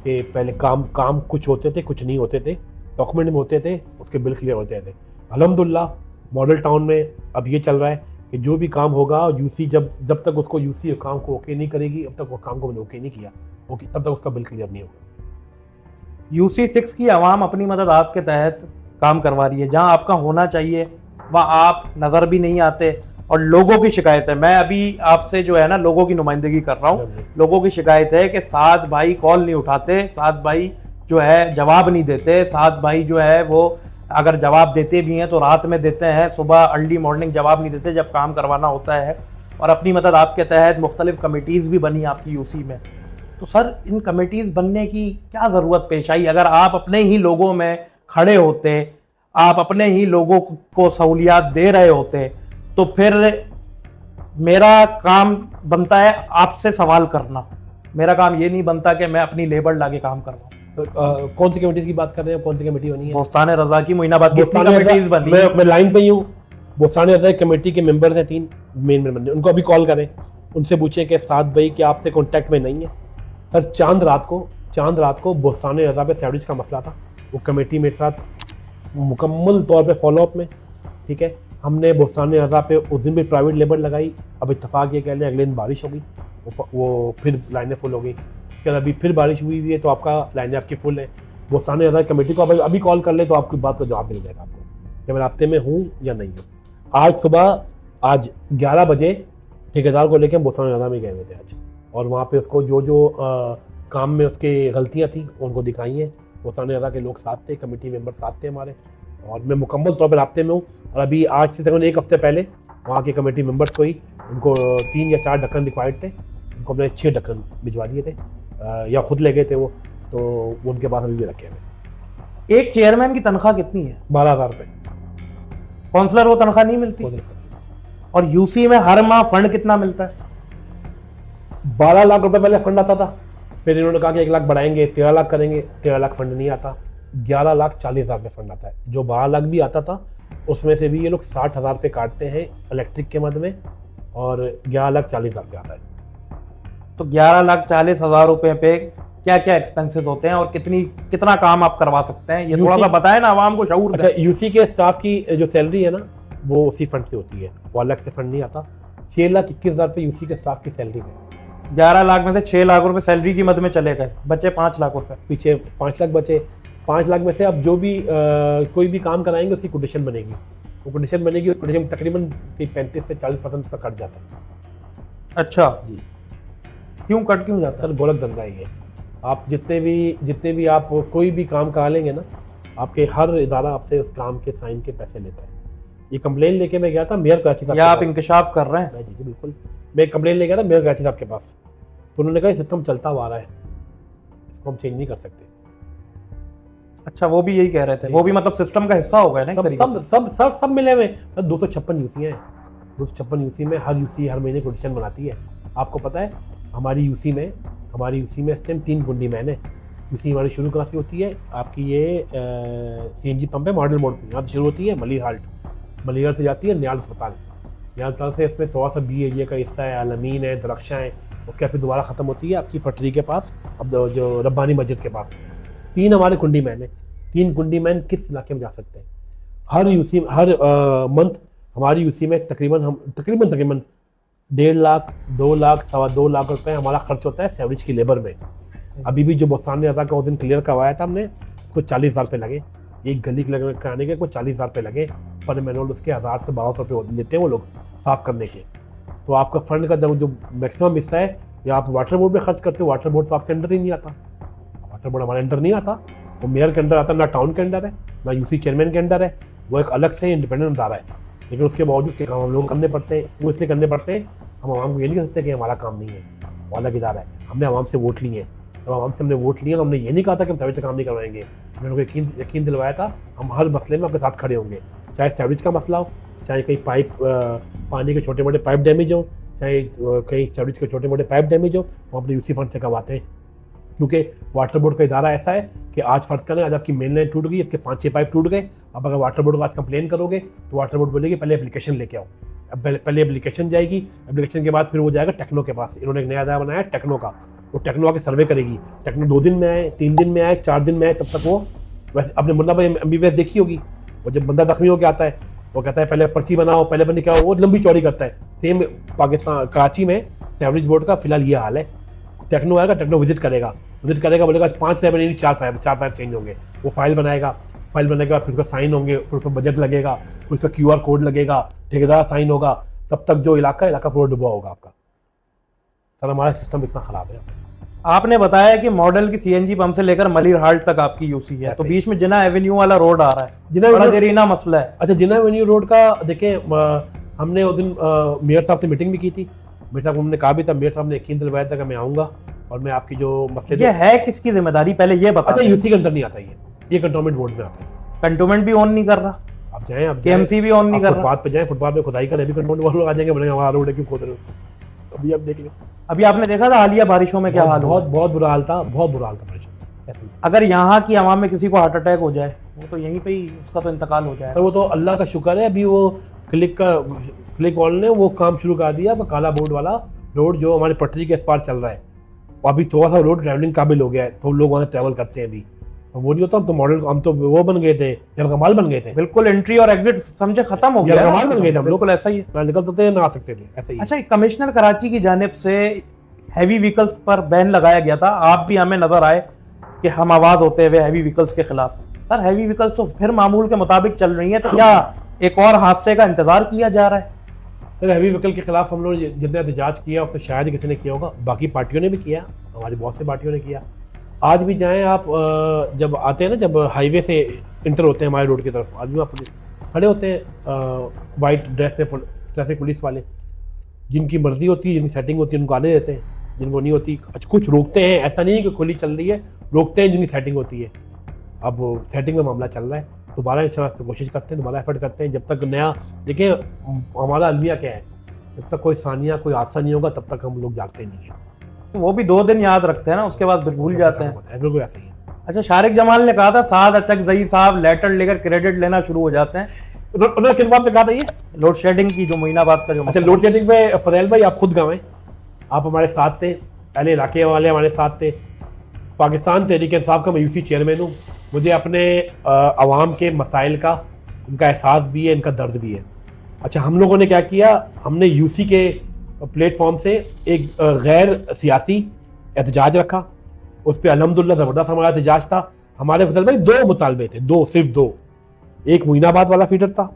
कि पहले काम कुछ होते थे, कुछ नहीं होते थे, डॉक्यूमेंट में होते थे, उसके बिल क्लियर होते थे। अल्हम्दुलिल्लाह मॉडल टाउन में अब ये चल रहा है कि जो भी काम होगा यूसी जब तक उसको यूसी काम को ओके नहीं करेगी, अब तक वो काम को मैंने ओके नहीं किया, ओके, तब तक उसका बिल क्लियर नहीं होगा। यूसी 6 की आवाम अपनी मदद आपके तहत काम करवा रही है, जहां आपका होना चाहिए वहां आप नज़र भी नहीं आते और लोगों की शिकायत है। मैं अभी आपसे जो है ना लोगों की नुमाइंदगी कर रहा हूँ। लोगों की शिकायत है कि साद भाई कॉल नहीं उठाते, साद भाई जो है जवाब नहीं देते, साद भाई जो है वो अगर जवाब देते भी हैं तो रात में देते हैं, सुबह अर्ली मॉर्निंग जवाब नहीं देते जब काम करवाना होता है। और अपनी मदद आपके तहत मुख्तलिफ कमेटीज़ भी बनी आपकी यूसी में। तो सर इन कमेटीज़ बनने की क्या ज़रूरत पेश आई? अगर आप अपने ही लोगों में खड़े होते, आप अपने ही लोगों को सहूलियात दे रहे होते, तो फिर मेरा काम बनता है आपसे सवाल करना। मेरा काम ये नहीं बनता कि मैं अपनी लेबर लाके काम करवाऊं। तो कौन सी कमेटी की बात कर रहे हैं? कौन सी कमेटी बनी है? बोस्तान रजा की, मोइनाबाद की कमेटीज बनी। मैं लाइन पे ही हूँ। बोस्तान रजा कमेटी के मेंबर हैं 3 मेन मेंबर, उनको अभी कॉल करें, उनसे पूछें कि साद भाई कि आपसे कॉन्टैक्ट में नहीं है। सर चांद रात को बोस्तान रजा पे सैंडविच का मसला था, वो कमेटी मेरे साथ मुकम्मल तौर पे फॉलोअप में, ठीक है। हमने बोस्तान रजा पे उस दिन भी प्राइवेट लेबर लगाई। अब इत्तफाक ये कह लें अगले दिन बारिश हो गई, वो फिर लाइनें फुल हो गई। उसके बाद अभी फिर बारिश हुई है तो आपका लाइनें आपकी फुल है। बोस्तान रजा कमेटी को अभी कॉल कर ले तो आपकी बात का जवाब मिल जाएगा आपको कि मैं रास्ते में हूँ या नहीं हूँ। आज 11 बजे ठेकेदार को लेकर बोस्तान रजा में गए हुए थे आज, और वहाँ पे उसको जो काम में उसके गलतियाँ थी उनको दिखाई हैं। बोस्तान रजा के लोग साथ थे, कमेटी मेंबर साथ थे हमारे, और मैं मुकम्मल तौर पर राब्ते में हूँ। और अभी आज से तकरीबन 1 हफ्ते पहले वहाँ के कमेटी मेंबर्स को ही उनको 3 या 4 ढक्कन रिक्वायर्ड थे, उनको हमने 6 ढक्कन भिजवा दिए थे, या खुद ले गए थे वो, तो उनके पास अभी भी रखे हुए। एक चेयरमैन की तनख्वाह कितनी है? 12,000 रुपये। काउंसलर को तनख्वाह नहीं मिलती? और यूसी में हर माह फंड कितना मिलता है? 12 लाख रुपए पहले फंड आता था, फिर इन्होंने कहा कि 1 लाख बढ़ाएंगे, 13 लाख करेंगे। 13 लाख फंड नहीं आता, 11,40,000 रुपये फंड आता है। जो 12 लाख भी आता था उसमें से भी ये लोग 60,000 रुपये काटते हैं इलेक्ट्रिक के मद में, और 11,40,000 रुपये आता है। तो 11,40,000 रुपये पे क्या क्या एक्सपेंसेस होते हैं और कितना काम आप करवा सकते हैं, ये थोड़ा सा बताएं ना आवाम को शऊर। अच्छा, यूसी के स्टाफ की जो सैलरी है ना वो उसी फंड से होती है, वो अलग से फंड नहीं आता। 6,21,000 रुपये यूसी के स्टाफ की सैलरी है। 11 लाख में से 6 लाख रुपए सैलरी की मद में चले गए, बचे 5 लाख रुपए। पीछे 5 लाख बचे। 5 लाख में से अब जो भी कोई भी काम कराएंगे उसकी कोटेशन बनेगी, वो कोटेशन बनेगी, उस कोटेशन तकरीबन 35 से 40% का कट जाता है। अच्छा जी, क्यों कट क्यों जाता है? सर गोलक धंधा ही है। आप जितने भी आप कोई भी काम करा लेंगे ना, आपके हर इदारा आपसे उस काम के साइन के पैसे लेता है। ये कंप्लेन लेके मैं गया था मेयर कराची साहब या के आप पास। इंकशाफ कर रहे हैं? जी जी बिल्कुल, मैं कंप्लेन लेके गया था मेयर कराची साहब के पास, तो उन्होंने कहा सिस्टम चलता हुआ आ रहा है, इसको हम चेंज नहीं कर सकते। अच्छा, वो भी यही कह रहे थे, वो भी मतलब सिस्टम का हिस्सा हो गया ना एक सब तरीके सब से। सब सब सब मिले हुए 256 यूसी हैं, 256 यूसी में हर यूसी हर महीने कोटेशन बनाती है। आपको पता है हमारी यूसी में इस टाइम 3 कुंडी मैन है। यूसी हमारी शुरू कहाँ से होती है, आपकी ये सीएनजी पंप है मॉडल मोड पे, यहाँ से शुरू होती है मलिर हाल्ट, मलिर से जाती है न्याल अस्पताल, न्याल अस्पताल से इसमें थोड़ा सा बी एरिया का हिस्सा है, अलमीन है, दरख्शा है, उसके फिर दोबारा ख़त्म होती है आपकी पटरी के पास, अब जो रब्बानी मस्जिद के पास। 3 हमारे कुंडी मैन है। 3 कुंडी मैन किस इलाके में जा सकते हैं? हर यूसी हर मंथ हमारी यूसी में तकरीबन 1.5 लाख 2 लाख 2.25 लाख रुपए हमारा खर्च होता है सेवरेज की लेबर में। अभी भी जो बोस्तान ने अदा का उस दिन क्लियर करवाया था हमने, उसको 40,000 रुपये लगे, एक गली क्लियर कराने के, कोई 40,000 रुपये लगे पर मैनुअल, उसके 1000 से 1200 रुपये लेते हैं वो लोग साफ करने के। तो आपका फंड का जो मैक्सिमम हिस्सा है या आप वाटर बोर्ड में खर्च करते हो, वाटर बोर्ड तो आपके अंडर ही नहीं आता, वाटर बोर्ड हमारे अंडर नहीं आता, वो मेयर के अंडर आता है, ना टाउन के अंडर है, ना यूसी चेयरमैन के अंडर है, वो एक अलग से इंडिपेंडेंट अदारा है। लेकिन उसके बावजूद के काम हम लोग करने पड़ते हैं, वो इसलिए करने पड़ते हैं, हम आवाम को ये नहीं कह सकते कि हमारा काम नहीं है, वो अलग इदारा है। हमने आवाम से वोट लिए हैं, जब आवाम से हमने वोट लिए तो हमने ये नहीं कहा था कि हम सैवरेज का काम नहीं करवाएंगे, हमने उनको यकीन दिलवाया था हम हर मसले में आपके साथ खड़े होंगे, चाहे सैवरेज का मसला हो, चाहे कहीं पाइप पानी के छोटे मोटे पाइप डैमेज हो, चाहे कहीं सैवरेज के छोटे मोटे पाइप डैमेज हो, वो अपने यूसी फंड से करवाते हैं। क्योंकि वाटर बोर्ड का इदारा ऐसा है कि आज फर्ज करें आज आपकी मेन लाइन टूट गई, आपके 5-6 पाइप टूट गए, अब अगर वाटर बोर्ड को आज कंप्लेन करोगे तो वाटर बोर्ड बोलेगी पहले एप्लीकेशन लेके आओ। अब पहले एप्लीकेशन जाएगी, एप्लीकेशन के बाद फिर वो जाएगा टेक्नो के पास। इन्होंने एक नया इदारा बनाया टेक्नो का, वो टेक्नो आके सर्वे करेगी। टेक्नो 2 दिन में आए, 3 दिन में आए, 4 दिन में आए, तब तक वो वैसे अपने मुन्ना भाई MBBS देखी होगी, वो जब बंदा जख्मी होकर आता है वो कहता है पहले पर्ची बनाओ, पहले बंदे क्या हो, वो लंबी चौड़ी करता है। सेम पाकिस्तान कराची में सैवरेज बोर्ड का फिलहाल ये हाल है। टेक्नो आएगा, टेक्नो विजिट करेगा, बोलेगा 5 पाइप नहीं 4 पाइप चेंज होंगे, वो फाइल बनाएगा, फाइल बनाने के बाद फिर उसका साइन होंगे, फिर उसका बजट लगेगा, फिर उसका QR कोड लगेगा, ठेकेदार साइन होगा, तब तक जो इलाका पूरा डूबा होगा आपका। सर हमारा सिस्टम इतना खराब है। आपने बताया कि मॉडल की सीएनजी पंप से लेकर मलिर हाल्ट तक आपकी यूसी है, तो बीच में जिना एवेन्यू वाला रोड आ रहा है, बड़ा देरीना मसला है। अच्छा, जिना एवेन्यू रोड का देखें, हमने उस दिन मेयर साहब से मीटिंग भी की थी, मेयर साहब को हमने कहा भी था, मेयर साहब ने यकीन दिलवाया था कि मैं आऊँगा और मैं आपकी जो मसले ये है किसकी जिम्मेदारी पहले ये बता। अच्छा, यूसी के अंदर नहीं आता ये कंटोनमेंट बोर्ड में आता है। कंटोनमेंट भी ऑन नहीं कर रहा, आप जाएं, आप KMC भी ऑन नहीं कर रहा। फुटपाथ पे जाएं, फुटपाथ पे खुदाई करें, अभी कंटोनमेंट वाले लोग आ जाएंगे, बोलेंगे हमारा रोड है क्यों खोद रहे हो। अभी आप देखिए, अभी आपने देखा था हालिया बारिशों में क्या हाल हुआ। बहुत बुरा हाल था, बहुत बुरा हाल था बारिश। अगर यहाँ की आवाम में किसी को हार्ट अटैक हो जाए, वो तो यहीं पे ही उसका तो इंतकाल हो जाए। सर वो तो अल्लाह का शुक्र है, अभी वो क्लिक वाले ने वो काम शुरू कर दिया, काला बोर्ड वाला रोड जो हमारे पटरी के इस पार चल रहा है, अभी थोड़ा सा रोड ट्रैवलिंग काबिल हो गया है, तो लोग वहाँ ट्रैवल करते हैं। अभी वो नहीं होता, हम तो मॉडल, हम तो वो बन गए थे, यरगमाल बन गए थे, बिल्कुल एंट्री और एग्जिट समझे खत्म हो गया, यरगमाल बन गए थे हम लोग, बिल्कुल ऐसा ही है, ना निकल सकते ना आ सकते थे, ऐसा ही। अच्छा, कमिश्नर कराची की जानिब से हैवी व्हीकल्स पर बैन लगाया गया था, आप भी हमें नजर आए कि हम आवाज होते हुए हैवी व्हीकल्स के खिलाफ। सर हैवी व्हीकल्स तो फिर मामूल के मुताबिक चल रही है, तो क्या एक और हादसे का इंतजार किया जा रहा है? सर हैवी व्हीकल के खिलाफ हम लोग जितना एहतजाज किया उससे शायद ही किसी ने किया होगा, बाकी पार्टियों ने भी किया, हमारी बहुत सी पार्टियों ने किया। आज भी जाएं आप, जब आते हैं ना, जब हाईवे से इंटर होते हैं हमारे रोड की तरफ, आज भी वहाँ पुलिस खड़े होते हैं, वाइट ड्रेस में ट्रैफिक पुलिस वाले, जिनकी मर्जी होती है, जिनकी सेटिंग होती है उनको आने देते हैं, जिनको नहीं होती कुछ रोकते हैं। ऐसा नहीं है कि खुली चल रही है, रोकते हैं जिनकी सेटिंग होती है। अब सेटिंग में मामला चल रहा है, दोबारा इंशाल्लाह इस पर कोशिश करते हैं, दोबारा एफर्ट करते हैं। जब तक नया, देखिए हमारा अलमिया क्या है, जब तक कोई सानिया कोई हादसा नहीं होगा तब तक हम लोग जागते नहीं हैं। तो वो भी 2 दिन याद रखते हैं ना, उसके बाद भूल जाते हैं। बिल्कुल ऐसा ही है। अच्छा, शारिक जमाल ने कहा था साद अचक जई साहब लेटर लेकर क्रेडिट लेना शुरू हो जाते हैं। उन्होंने किस बात पे कहा था ये? लोड शेडिंग की जो मोइनाबाद का जो अच्छा, लोड शेडिंग पे फजैल भाई आप खुद गवाएं, आप हमारे साथ थे, पहले इलाके वाले हमारे साथ थे। पाकिस्तान तहरीक इंसाफ का मैं यूसी चेयरमैन हूँ, मुझे अपने अवाम के मसाइल का, उनका एहसास भी है, इनका दर्द भी है। अच्छा, हम लोगों ने क्या किया, हमने यूसी के प्लेटफॉर्म से एक गैर सियासी एहतजाज रखा, उस पर अल्हम्दुलिल्लाह ज़बरदस्त हमारा एहतजाज था। हमारे फजल भाई 2 मुतालबे थे, 2 सिर्फ 2। एक मोइनाबाद वाला फीडर था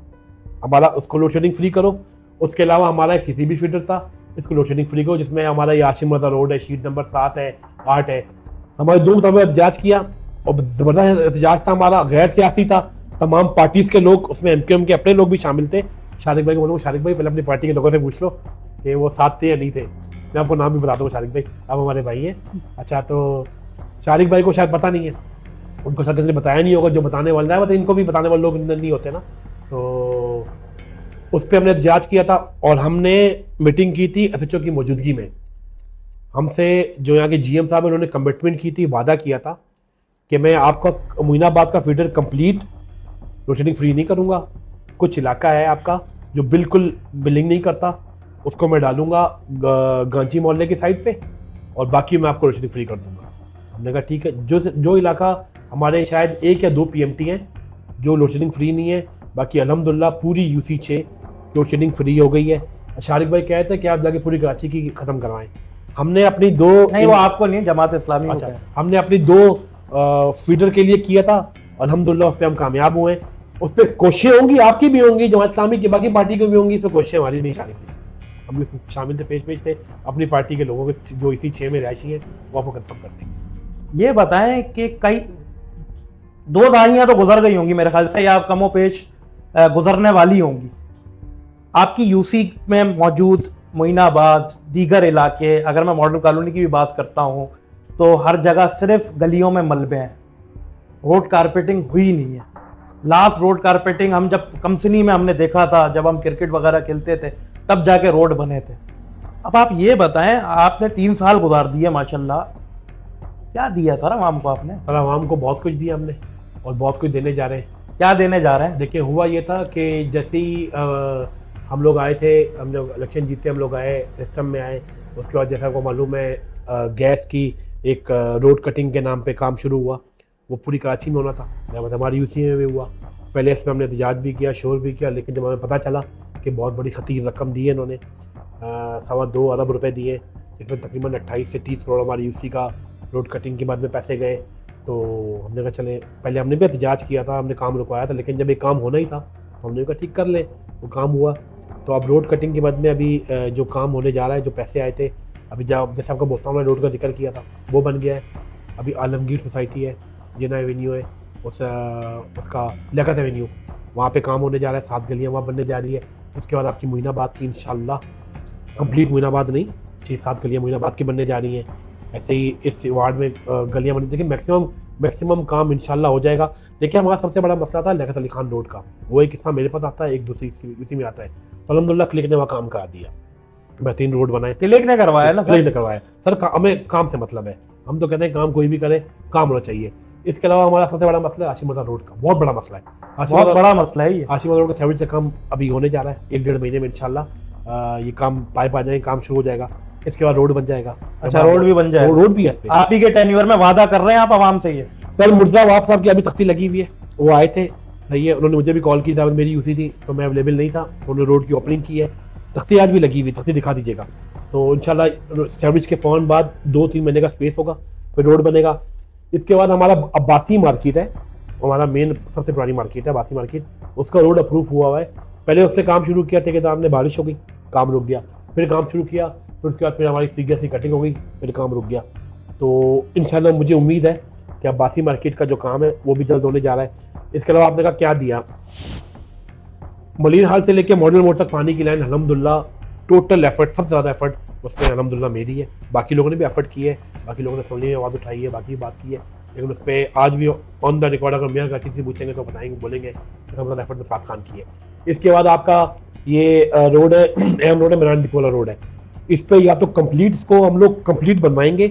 हमारा, उसको लोड शेडिंग फ्री करो। उसके अलावा हमारा एक CCB फीडर था, इसको लोड शेडिंग फ्री करो, जिसमें हमारा ये आशिम रज़ा रोड है, शीट नंबर 7 है, 8 है। हमारे 2 मुतालबे एहतजाज किया और ज़बरदस्त एहतजाज था हमारा, गैर सियासी था। तमाम पार्टीज के लोग, उसमें एमक्यूएम के अपने लोग भी शामिल थे। शारिक भाई को बोलूँगा, शारिक भाई पहले अपनी पार्टी के लोगों से पूछ लो कि वो साथ थे या नहीं थे। मैं आपको नाम भी बता दूँगा, शारिक भाई अब हमारे भाई हैं। अच्छा, तो शारिक भाई को शायद पता नहीं है, उनको शायद किसी ने बताया नहीं होगा, जो बताने वाला है, मतलब इनको भी बताने वाले लोग नहीं होते ना। तो उस पर हमने एहतजाज किया था और हमने मीटिंग की थी एसएचओ की मौजूदगी में। हमसे जो यहाँ के जीएम साहब, उन्होंने कमिटमेंट की थी, वादा किया था कि मैं आपका मोइनाबाद का फीडर कंप्लीट लोड फ्री नहीं करूँगा। कुछ इलाका है आपका जो बिल्कुल बिलिंग नहीं करता, उसको मैं डालूंगा गांची मोहल्ले की साइड पे और बाकी मैं आपको लोड फ्री कर दूंगा। हमने कहा ठीक है। जो इलाका हमारे शायद 1 या 2 पीएमटी हैं जो लोड फ्री नहीं है, बाकी अल्हम्दुलिल्लाह पूरी यूसी 6 लोड फ्री हो गई है। शारिक भाई कहते हैं कि आप जाके पूरी कराची की खत्म करवाएं। हमने अपनी 2 नहीं, वो आपको नहीं, जमात इस्लामी। अच्छा, हमने अपनी 2 फीडर के लिए किया था, अल्हम्दुलिल्लाह उस पर हम कामयाब हुए। उस पर कोशिशें होंगी, आपकी भी होंगी, जमात इस्लामी की, बाकी पार्टी की भी होंगी, तो कोशिशें हमारी नहीं शामिल थी। हम भी उसमें शामिल थे, पेश थे अपनी पार्टी के लोगों के जो इसी 6 में रहायशी हैं, वो आपको कंफर्म कर देंगे। ये बताएं कि कई 2 दहाइयां तो गुजर गई होंगी मेरे ख्याल से, या कमो पेश गुजरने वाली होंगी। आपकी यूसी में मौजूद मोइनाबाद, दीगर इलाके, अगर मैं मॉडल कॉलोनी की भी बात करता हूँ तो हर जगह सिर्फ गलियों में मलबे हैं, रोड कारपेटिंग हुई नहीं है। लास्ट रोड कारपेटिंग हम जब कमसनी में हमने देखा था, जब हम क्रिकेट वगैरह खेलते थे, तब जाके रोड बने थे। अब आप ये बताएं, आपने 3 साल गुजार दिए माशाल्लाह, क्या दिया सर आवाम को आपने? सर आवाम को बहुत कुछ दिया हमने और बहुत कुछ देने जा रहे हैं। क्या देने जा रहे हैं? देखिए, हुआ ये था कि जैसे ही हम लोग आए थे, हम लोग इलेक्शन जीते, हम लोग आए, सिस्टम में आए, उसके बाद जैसा आपको मालूम है गैस की एक रोड कटिंग के नाम पे काम शुरू हुआ। वो पूरी कराची में होना था, जब हमारी यूसी में भी हुआ। पहले इसमें हमने एहतजाज भी किया, शोर भी किया, लेकिन जब हमें पता चला कि बहुत बड़ी खतीर रकम दी है इन्होंने, 2.25 अरब रुपए दिए, जिसमें तकरीबन 28 से 30 करोड़ हमारी यूसी का रोड कटिंग के बाद में पैसे गए। तो हमने कहा चले, पहले हमने भी एहतजाज किया था, हमने काम रुकवाया था, लेकिन जब एक काम होना ही था तो हमने कहा ठीक कर ले, वो काम हुआ। तो अब रोड कटिंग के बाद में अभी जो काम होने जा रहा है, जो पैसे आए थे, अभी जैसे आपका बोस्तान वाला रोड का जिक्र किया था, वो बन गया है। अभी आलमगीर सोसाइटी है, जिना एवेन्यू है, उसका लियाकत एवेन्यू, वहाँ पे काम होने जा रहा है, 7 गलियाँ वहाँ बनने जा रही है। उसके बाद आपकी मोइनाबाद की इंशाल्लाह कंप्लीट, मोइनाबाद नहीं, 6-7 गलियाँ मोइनाबाद की बनने जा रही हैं। ऐसे ही इस वार्ड में गलियाँ बनी, देखिए मैक्सिमम काम इंशाल्लाह हो जाएगा। देखिए, हमारा सबसे बड़ा मसला था लियाकत अली खान रोड का, वो एक हिस्सा मेरे पास आता है, एक दूसरी यूसी में आता है। तो अल्हम्दुलिल्लाह क्लिक ने वहाँ काम करा दिया, बेहतरीन रोड बनाए। क्लिक ने करवाया ना? क्लिक ने करवाया सर। हमें काम से मतलब है, हम तो कहते हैं काम कोई भी करे, काम होना चाहिए। इसके अलावा हमारा सबसे बड़ा मसला है आशिमदा रोड का, बहुत बड़ा मसला है। बहुत बड़ा मसला है ये। आशिमदा रोड का 70 से कम अभी होने जा रहा है, 1-1.5 महीने में इंशाल्लाह ये काम पाइप आ जाएंगे, काम शुरू हो जाएगा। इसके बाद रोड बन जाएगा। अच्छा, रोड भी बन जाएगा? रोड भी है। आप ही के टेन्योर में वादा कर रहे हैं आप आवाम से? ये सर मुर्जा वाप साहब की अभी तख्ती लगी हुई है, वो आए थे, सही है, उन्होंने मुझे भी कॉल की था, मेरी यूसी थी तो मैं अवेलेबल नहीं था, उन्होंने रोड की ओपनिंग की है, तख्ती आज भी लगी हुई, तख्ती दिखा दीजिएगा। तो इंशाल्लाह सैंडविच के फ़ौरन बाद 2-3 महीने का स्पेस होगा, फिर रोड बनेगा। इसके बाद हमारा अब्बासी मार्केट है, हमारा मेन सबसे पुरानी मार्केट है अब्बासी मार्केट, उसका रोड अप्रूव हुआ है। पहले उसने काम शुरू किया, ठेकेदार ने, बारिश हो गई, काम रुक गया, फिर काम शुरू किया, फिर उसके बाद फिर हमारी सीगेस की कटिंग हो गई, फिर काम रुक गया। तो इंशाल्लाह मुझे उम्मीद है कि अब्बासी मार्केट का जो काम है वो भी जल्द होने जा रहा है। इसके अलावा आपने कहा क्या दिया, मलिन हाल से लेके मॉडल मोड़ तक पानी की लाइन, अल्हम्दुलिल्लाह टोटल एफर्ट, सबसे ज़्यादा एफर्ट उसमें अल्हम्दुलिल्लाह मेरी है। बाकी लोगों ने भी एफर्ट की है, बाकी लोगों ने सुनने में आवाज़ उठाई है, बाकी बात की है, लेकिन उस पर आज भी ऑन द रिकॉर्ड अगर मियाँ कराची से पूछेंगे तो बताएंगे, बोलेंगे अल्हम्दुलिल्लाह एफर्ट में साथ खान की है। इसके बाद आपका ये रोड है, अहम रोड है, मिरान डिपो वाला रोड है, इस पर या तो कंप्लीट, इसको हम लोग कंप्लीट बनवाएंगे।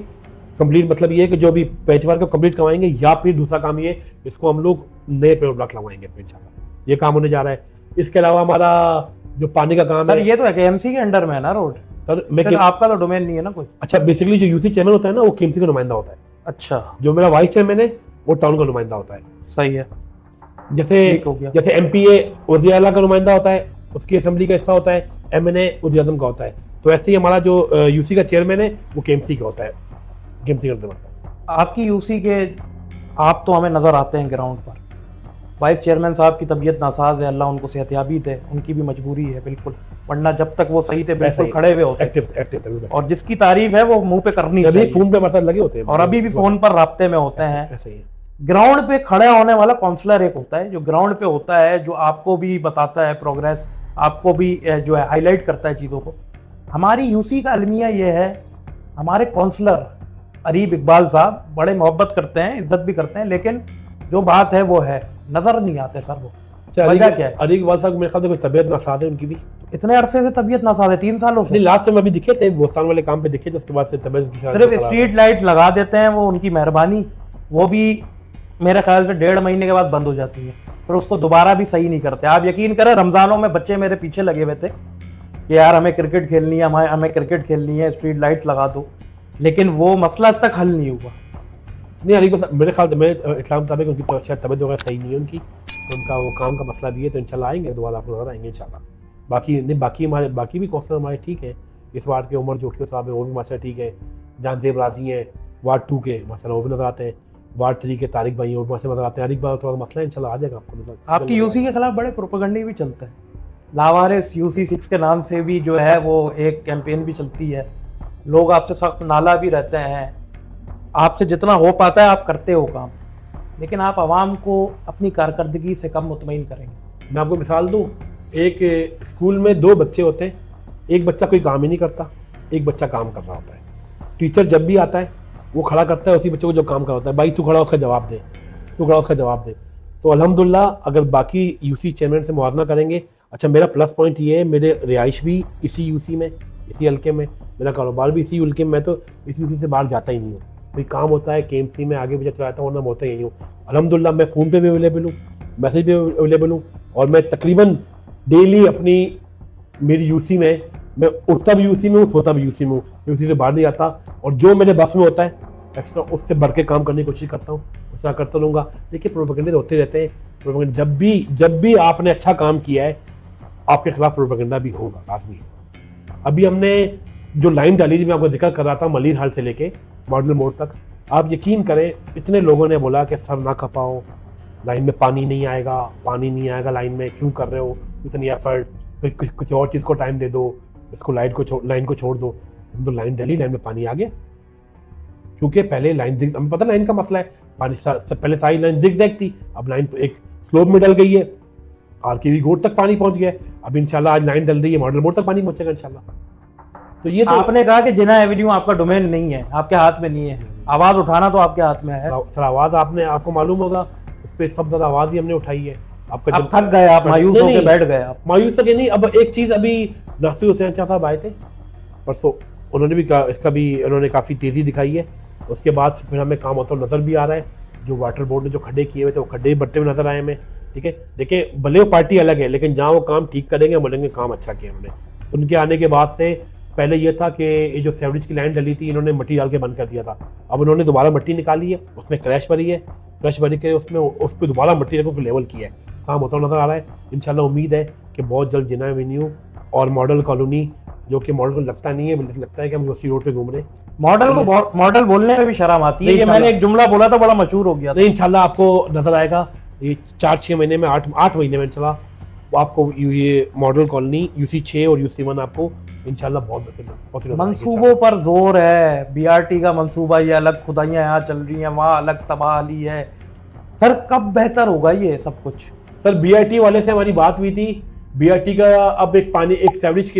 कंप्लीट मतलब ये है कि जो भी पैचवर्क को कंप्लीट करवाएंगे, या फिर दूसरा काम ये, इसको हम लोग नए पेड़ ब्लॉक लगवाएंगे इंशाल्लाह, ये काम होने जा रहा है। इसके अलावा हमारा जो पानी का काम सर है, ये तो केएमसी के अंडर में है ना रोड? सर आपका तो डोमेन नहीं है ना कोई? अच्छा, बेसिकली जो यूसी चेयरमैन होता है ना, वो केएमसी का नुमाइंदा होता है। अच्छा, जो मेरा वाइस चेयरमैन है वो टाउन का नुमाइंदा होता है। सही है, जैसे एमपीए वज़ीर आला का नुमाइंदा होता है, उसकी असेंबली का हिस्सा होता है, एमएनए वज़ीर आज़म का होता है, तो ऐसे ही हमारा जो यूसी का चेयरमैन है वो केएमसी का होता है, केएमसी का होता है। आपकी यूसी के आप तो हमें नज़र आते हैं ग्राउंड पर, वाइस चेयरमैन साहब की तबीयत नासाज है, अल्लाह उनको सेहतयाबी दे, उनकी भी मजबूरी है बिल्कुल, वरना जब तक वो सही थे बिल्कुल खड़े हुए होते, एक्टिव, और जिसकी तारीफ है वो मुंह पे करनी चाहिए। फोन पे मतलब लगे होते हैं और अभी भी फोन पर राब्ते में होते हैं। ऐसे ही ग्राउंड पे खड़ा होने वाला काउंसलर एक होता है, जो ग्राउंड पे होता है, जो आपको भी बताता है प्रोग्रेस, आपको भी जो है हाईलाइट करता है चीज़ों को। हमारी यूसी का अलमिया ये है, हमारे काउंसलर अरीब इकबाल साहब बड़े मोहब्बत करते हैं, इज्जत भी करते हैं, लेकिन जो बात है वो है, नजर नहीं आते सर वो। वजह क्या है? अरीब इकबाल साहब मेरे ख्याल से कोई तबीयत नासाज है उनकी भी, इतने अरसे से तबीयत नासाज है, 3 सालों से। लास्ट में अभी दिखे थे बोस्तान वाले काम पे दिखे थे, उसके बाद से तबीयत की सिर्फ स्ट्रीट लाइट लगा देते हैं, वो उनकी मेहरबानी, वो भी मेरे ख्याल से 1.5 महीने के बाद बंद हो जाती है, फिर उसको दोबारा भी सही नहीं करते। आप यकीन करें, रमजानों में बच्चे मेरे पीछे लगे हुए थे कि यार हमें क्रिकेट खेलनी है, हमें क्रिकेट खेलनी है, स्ट्रीट लाइट लगा दो, लेकिन वो मसला तक हल नहीं हुआ। नहीं अली मेरे ख्याल में इस्लाम मुताबिक उनकी शायद तबीयत वगैरह सही नहीं है उनकी, तो उनका वो काम का मसला भी है, तो इंशाल्लाह आएंगे, दोबारा आप नजर आएंगे इंशाल्लाह। बाकी नहीं, बाकी भी कौंसलर हमारे ठीक है, इस वार्ड के उमर जोखियो साहब है, वो भी माशा ठीक है, जानजेब राजी हैं वार्ड 2 के माशाल्लाह, वो भी नजर आते हैं, वार्ड 3 के तारिक भाई, वो माशा नजर आते हैं। अरीब बार थोड़ा मसला है, इंशाल्लाह आ जाएगा आपको नजर। आपकी यूसी के खिलाफ बड़े प्रोपेगेंडे भी चलते हैं, लावारिस यूसी 6 के नाम से भी जो है वो एक कैंपेन भी चलती है, लोग आपसे सख्त नाला भी रहते हैं, आपसे जितना हो पाता है आप करते हो काम, लेकिन आप आवाम को अपनी कारकर्दगी से कम मुतमईन करेंगे। मैं आपको मिसाल दूँ, एक स्कूल में 2 बच्चे होते हैं, एक बच्चा कोई काम ही नहीं करता, एक बच्चा काम कर रहा होता है। टीचर जब भी आता है वो खड़ा करता है उसी बच्चे को जो काम कर होता है, भाई तू खड़ा उसका जवाब दे, तू खड़ा उसका जवाब दे। तो अल्हम्दुलिल्लाह अगर बाकी यूसी चेयरमैन से मुआवजा करेंगे। अच्छा मेरा प्लस पॉइंट ये है, मेरे रिहाइश भी इसी यूसी में, इसी हल्के में, मेरा कारोबार भी इसी हल्के में, मैं तो इस यूसी से बाहर जाता ही नहीं हूँ। कोई काम होता है KMC में आगे पीछे चलाता हूँ, वरना मैं होता ही नहीं हूँ। अल्हम्दुलिल्लाह मैं फ़ोन पे भी अवेलेबल हूँ, मैसेज भी अवेलेबल हूँ, और मैं तकरीबन डेली अपनी मेरी यूसी में, मैं उठता भी यूसी में हूँ, सोता भी यूसी में हूँ, यूसी से बाहर नहीं आता, और जो मेरे बस में होता है एक्स्ट्रा उससे बढ़ के काम करने की कोशिश करता हूँ, उसका करता रहूँगा। देखिए प्रोपेगेंडे होते रहते हैं, प्रोपेगेंडा जब भी आपने अच्छा काम किया है आपके खिलाफ प्रोपेगेंडा भी होगा लाजमी। अभी हमने जो लाइन डाली थी, मैं आपको जिक्र कर रहा था, मलिर हाल से लेके मॉडल मोड़ तक, आप यकीन करें इतने लोगों ने बोला कि सर ना खपाओ, लाइन में पानी नहीं आएगा लाइन में, क्यों कर रहे हो इतनी एफर्ट, कुछ और चीज़ को टाइम दे दो, इसको लाइन को छोड़ दो। तो लाइन डाली, लाइन में पानी आ गया, क्योंकि पहले लाइन हमें पता लाइन का मसला है, पानी पहले सारी लाइन जिगजैग थी, अब लाइन एक स्लोप में डल गई है, RKV गोड तक पानी पहुंच गया है, अब इंशाल्लाह आज लाइन डल रही है, मॉडल मोड़ तक पानी पहुंचेगा इंशाल्लाह। तो ये तो आपने कहा कि जिना एवेन्यू आपका डोमेन नहीं है, आपके हाथ में नहीं है, आवाज उठाना तो आपके हाथ में है। सर आवाज आपको मालूम होगा, उस पर सब ज्यादा आवाज ही हमने उठाई है। आपका आप थक गए, आप मायूस होकर बैठ गए, आप मायूस होकर नहीं। अब एक चीज, अभी नासिर हुसैन साहब आए थे परसों, उन्होंने भी इसका भी उन्होंने काफी तेजी दिखाई है। उसके बाद फिर हमें काम होता नजर भी आ रहा है, जो वाटर बोर्ड ने जो खड्डे किए हुए थे वो खड्डे भी बढ़ते हुए नजर आए हमें। ठीक है, देखिए भले वो पार्टी अलग है, लेकिन जहाँ वो काम ठीक करेंगे बोलेंगे काम अच्छा किया उन्होंने। उनके आने के बाद से पहले ये था कि ये जो सेवरेज की लाइन डली थी इन्होंने मिट्टी डाल के बंद कर दिया था, अब उन्होंने दोबारा मिट्टी निकाली है, उसमें क्रैश भरी है, क्रैश भरी के उसमें उस पर दोबारा मिट्टी को लेवल किया है, काम होता नजर आ रहा है। इंशाल्लाह उम्मीद है कि बहुत जल्द जिना एवेन्यू और मॉडल कॉलोनी, जो कि मॉडल को लगता नहीं है, बल्कि लगता है कि हम यूसी रोड पे घूम रहे हैं। मॉडल बोलने में भी शर्म आती है, ये मैंने एक जुमला बोला था बड़ा मशहूर हो गया। नहीं इंशाल्लाह आपको नजर आएगा, ये 4-6 महीने में 8 महीने में इंशाल्लाह आपको ये मॉडल कॉलोनी यूसी 6 और यूसी 1 आपको इंशाल्लाह बहुत मंसूबों पर जोर है। BRT का मंसूबा, ये अलग खुदाइयाँ यहाँ चल रही हैं, वहाँ अलग तबाही है। सर कब बेहतर होगा ये सब कुछ? सर BRT वाले से हमारी बात हुई थी, BRT का अब एक सेवरेज की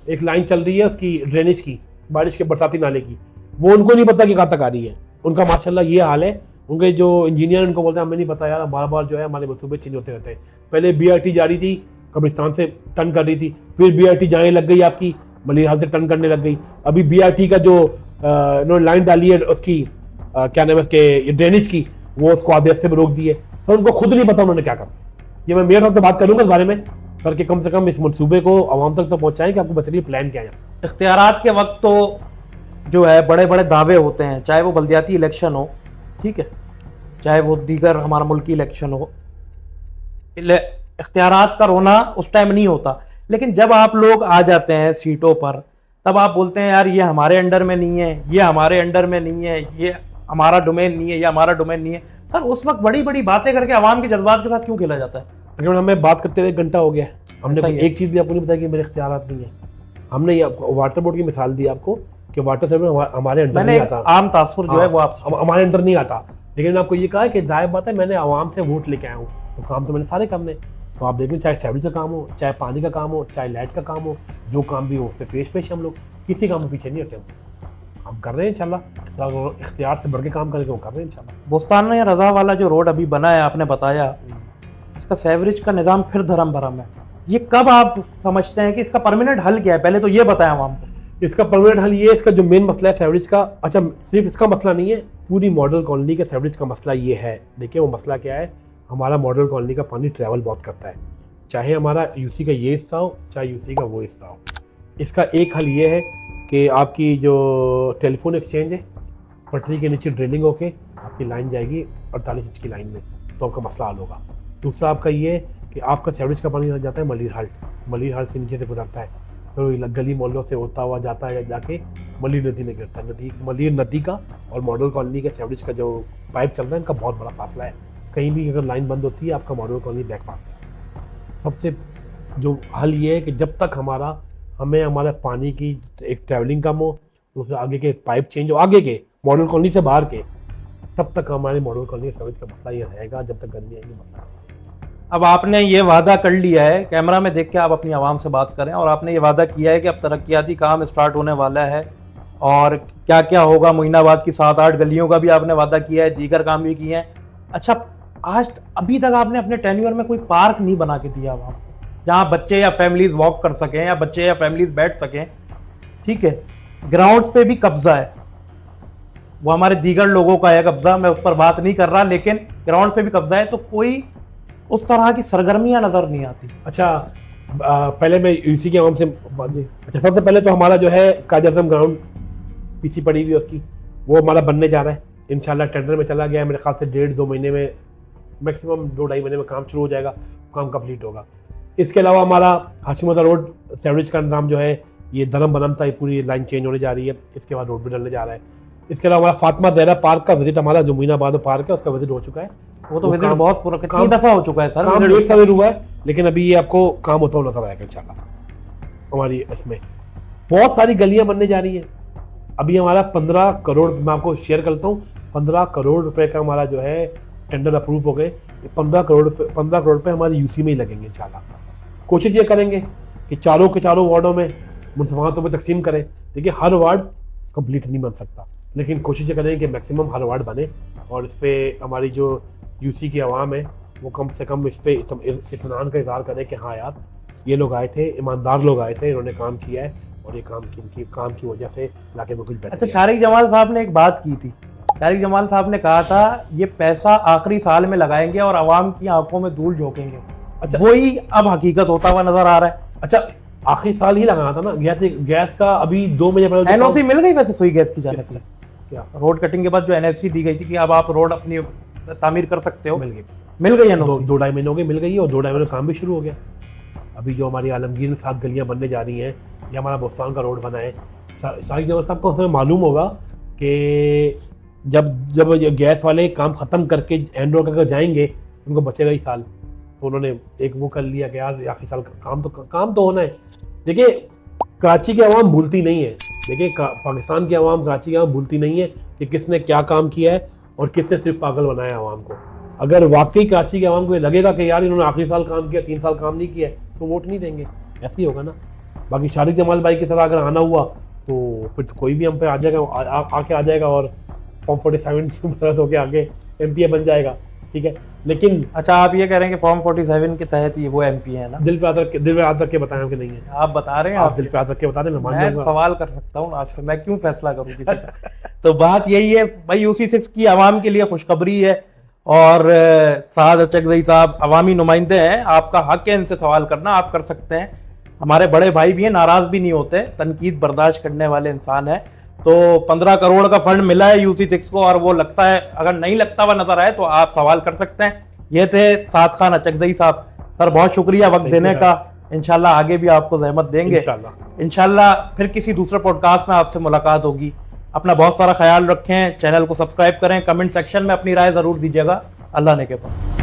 एक लाइन चल रही है उसकी ड्रेनेज की, बारिश के बरसाती नाले की, वो उनको नहीं पता कि कहाँ तक आ रही है। उनका माशाल्लाह ये हाल है, उनके जो इंजीनियर उनको बोलते हैं हमें नहीं पता यार, बार बार जो है हमारे मंसूबे चेंज होते रहते हैं। पहले BRT जा रही थी कब्रिस्तान से टर्न कर रही थी, फिर BRT जाने लग गई आपकी मलिर हाल से टर्न करने लग गई। अभी BRT का जो इन्होंने लाइन डाली है उसकी क्या नाम है उसके ड्रेनेज की, वो उसको आधे रास्ते में रोक दी है। सर उनको खुद नहीं पता उन्होंने क्या करा। ये मैं मेयर साहब से बात करूंगा इस बारे में, करके कम से कम इस मंसूबे को आवाम तक तो पहुंचाएं कि आपको बेहतरीन प्लान क्या है। इख्तियारात के वक्त तो जो है बड़े बड़े दावे होते हैं, चाहे वो बल्दियाती इलेक्शन हो, ठीक है, चाहे वो दीगर हमारा मुल्की इलेक्शन हो, इख्तियारात का रोना उस टाइम नहीं होता, लेकिन जब आप लोग आ जाते हैं सीटों पर तब आप बोलते हैं यार ये हमारे अंडर में नहीं है, ये हमारे अंडर में नहीं है, ये हमारा डोमेन नहीं है, ये हमारा डोमेन नहीं है। सर उस वक्त बड़ी बड़ी बातें करके आवाम के जज्बात के साथ क्यों खेला जाता है? तकरीबन हमें बात करते हुए 1 घंटा हो गया, हमने एक चीज़ भी आपको नहीं बताया कि मेरे इख्तियारात नहीं है। हमने ये वाटर बोर्ड की मिसाल दी आपको कि वाटर सर्विस हमारे अंडर नहीं आता, आम तासुर जो है वो आप हमारे अंडर नहीं आता। लेकिन आपको ये कहा है कि जाहिर बात है मैंने आवाम से वोट लेके आया हूँ, तो काम तो मैंने सारे करने। तो आप देखें, चाहे सैवरेज का काम हो, चाहे पानी का काम हो, चाहे लाइट का काम हो, जो काम भी हो उस पर पेश हम लोग किसी काम में पीछे नहीं हटे। हम कर रहे हैं इंशाल्लाह, इख्तियार से बढ़ के काम करके वो कर रहे हैं इंशाल्लाह। बोस्तान में रजा वाला जो रोड अभी बना है, आपने बताया इसका सेवरेज का निज़ाम फिर धर्म भरम है, ये कब आप समझते हैं कि इसका परमानेंट हल क्या है? पहले तो ये बताएं आवाम को। इसका परमानेंट हल ये है, इसका जो मेन मसला है सेवरेज का, अच्छा सिर्फ इसका मसला नहीं है, पूरी मॉडल कॉलोनी के सेवरेज का मसला ये है। देखिए वो मसला क्या है, हमारा मॉडल कॉलोनी का पानी ट्रैवल बहुत करता है, चाहे हमारा यूसी का ये हिस्सा हो चाहे यूसी का वो हिस्सा हो। इसका एक हल ये है कि आपकी जो टेलीफोन एक्सचेंज है, पटरी के नीचे ड्रिलिंग होके आपकी लाइन जाएगी 48 इंच की लाइन में, तो आपका मसला हल होगा। दूसरा आपका ये है कि आपका सेवरेज का पानी जाता है मलिर हाल्ट से नीचे से गुजरता है, फिर गली मोहल्लों से होता हुआ जाता है, जाके मलिर नदी में गिरता है। मलिर नदी का और मॉडल कॉलोनी के सेवरेज का जो पाइप चल रहा है, इनका बहुत बड़ा फासला है। कहीं भी अगर लाइन बंद होती है, आपका मॉडल कॉलोनी बैक मारता है। सबसे जो हल ये है कि जब तक हमें हमारा पानी की एक ट्रैवलिंग कम हो, दूसरा आगे के पाइप चेंज हो, आगे के मॉडल कॉलोनी से बाहर के, तब तक हमारे मॉडल कॉलोनी के सेवरेज का मसला ये रहेगा जब तक गर्मी आएगी। मसला अब आपने ये वादा कर लिया है, कैमरा में देख के आप अपनी आवाम से बात करें, और आपने ये वादा किया है कि अब तरक्याती काम स्टार्ट होने वाला है, और क्या क्या होगा, मोइनाबाद की 7-8 गलियों का भी आपने वादा किया है, दीगर काम भी किए हैं। अच्छा, आज अभी तक आपने अपने टेन्योर में कोई पार्क नहीं बना के दिया आवाम को, जहाँ बच्चे या फैमिलीज वॉक कर सकें या बच्चे या फैमिलीज बैठ सकें। ठीक है, ग्राउंड्स पे भी कब्जा है, वो हमारे दीगर लोगों का है कब्जा, मैं उस पर बात नहीं कर रहा, लेकिन ग्राउंड पे भी कब्जा है, तो कोई उस तरह की सरगर्मियां नजर नहीं आती। अच्छा, पहले मैं यूसी के आवाम से अच्छा, सबसे पहले तो हमारा जो है कायद आज़म ग्राउंड पीछी पड़ी हुई है उसकी, वो हमारा बनने जा रहा है इंशाल्लाह। टेंडर में चला गया है, मेरे ख्याल से 1.5-2 महीने में, मैक्सिमम 2-2.5 महीने में काम शुरू हो जाएगा, काम कंप्लीट होगा। इसके अलावा हमारा हाशिमोदा रोड सेवरेज का इंतजाम जो है, ये धर्म बनमता, ये पूरी लाइन चेंज होने जा रही है, इसके बाद रोड भी डलने जा रहा है। इसके अलावा हमारा फातिमा ज़हरा पार्क का विजिट, हमारा जो मोइनाबाद पार्क है उसका विजिट हो चुका है। वो तो विजिट बहुत पूरा कितनी दफा हो चुका है सर, काम 1 साल हुआ है, लेकिन अभी ये आपको काम होता हुआ नजर आएगा इंशाल्लाह। हमारी इसमें बहुत सारी गलियां बनने जा रही है। अभी हमारा 15 करोड़, मैं आपको शेयर करता हूँ, 15 करोड़ रुपए का हमारा जो है टेंडर अप्रूव हो गए। 15 करोड़ रुपए हमारे यूसी में ही लगेंगे इंशाल्लाह। कोशिश ये करेंगे कि चारों के चारों वार्डों में मुनसिफातों में तकसीम करें। देखिए हर वार्ड कंप्लीट नहीं बन सकता, लेकिन कोशिश ये करें कि मैक्सिमम हर वार्ड बने, और इस पर हमारी जो यूसी की आवाम है वो कम से कम इस पर इत्मीनान का इज़हार करें कि हाँ यार, ये लोग आए थे, ईमानदार लोग आए थे, इन्होंने काम किया है, और ये काम की वजह से इलाके में कुछ बेहतर। अच्छा, शारिक जमाल साहब ने एक बात की थी, शारिक जमाल साहब ने कहा था ये पैसा आखिरी साल में लगाएंगे और आवाम की आंखों में धूल झोंकेंगे। अच्छा, वही अब हकीकत होता हुआ नजर आ रहा है। अच्छा, आखिरी साल ही लगाना था ना गैस का, अभी 2 महीने पहले एनओसी मिल गई वैसे सुई गैस की जाने की? क्या रोड कटिंग के बाद जो एनओसी दी गई थी कि अब आप रोड अपनी तामीर कर सकते हो, मिल गई एनओसी? 2-2.5 महीने हो गए, मिल गई, और 2-2.5 महीने काम भी शुरू हो गया। अभी जो हमारी आलमगीर में 7 गलियां बनने जा रही हैं, ये हमारा बोस्तान का रोड बना है। शारिक जमाल साहब को हमें मालूम होगा कि जब ये गैस वाले काम ख़त्म करके हैंड ओवर करके जाएंगे, उनको बचेगा ही साल, तो उन्होंने एक वो कर लिया कि यार आखिरी साल काम तो होना है। देखिए कराची की आवाम भूलती नहीं है, देखिए पाकिस्तान की आवाम, कराची की आवाम भूलती नहीं है कि किसने क्या काम किया है और किसने सिर्फ पागल बनाया आवाम को। अगर वाकई कराची की आवाम को लगेगा कि यार इन्होंने आखिरी साल काम किया, 3 साल काम नहीं किया, तो वोट नहीं देंगे, ऐसे ही होगा ना। बाकी शारिक जमाल भाई की तरह अगर आना हुआ तो फिर तो कोई भी हम पे आ जाएगा, आके आ जाएगा और फॉर्म 47 होके आगे एमपीए बन जाएगा। ठीक है, लेकिन अच्छा, आप ये कह रहे हैं कि फॉर्म 47 के तहत ही वो एमपी है ना? दिल पे याद रख के बताएं कि नहीं है? आप बता रहे हैं, आप दिल पे याद रख के बता रहे हैं, मैं मान जाऊंगा। सवाल कर सकता हूँ आज से, मैं क्यों फैसला करूँ किसी का? तो बात यही है भाई, यूसी 6 की आवाम के लिए खुशखबरी है, और साद चकजई साहब अवामी नुमाइंदे हैं, आपका हक है इनसे सवाल करना, आप कर सकते हैं। हमारे बड़े भाई भी हैं, नाराज भी नहीं होते, तनकीद बर्दाश्त करने वाले इंसान है। तो 15 करोड़ का फंड मिला है यूसी 6 को, और वो लगता है, अगर नहीं लगता हुआ नजर आए तो आप सवाल कर सकते हैं। ये थे साद खान अचकजई साहब। सर बहुत शुक्रिया वक्त देने का, इंशाल्लाह आगे भी आपको जहमत देंगे। इंशाल्लाह फिर किसी दूसरे पॉडकास्ट में आपसे मुलाकात होगी। अपना बहुत सारा ख्याल रखें, चैनल को सब्सक्राइब करें, कमेंट सेक्शन में अपनी राय जरूर दीजिएगा। अल्लाह ने के पास।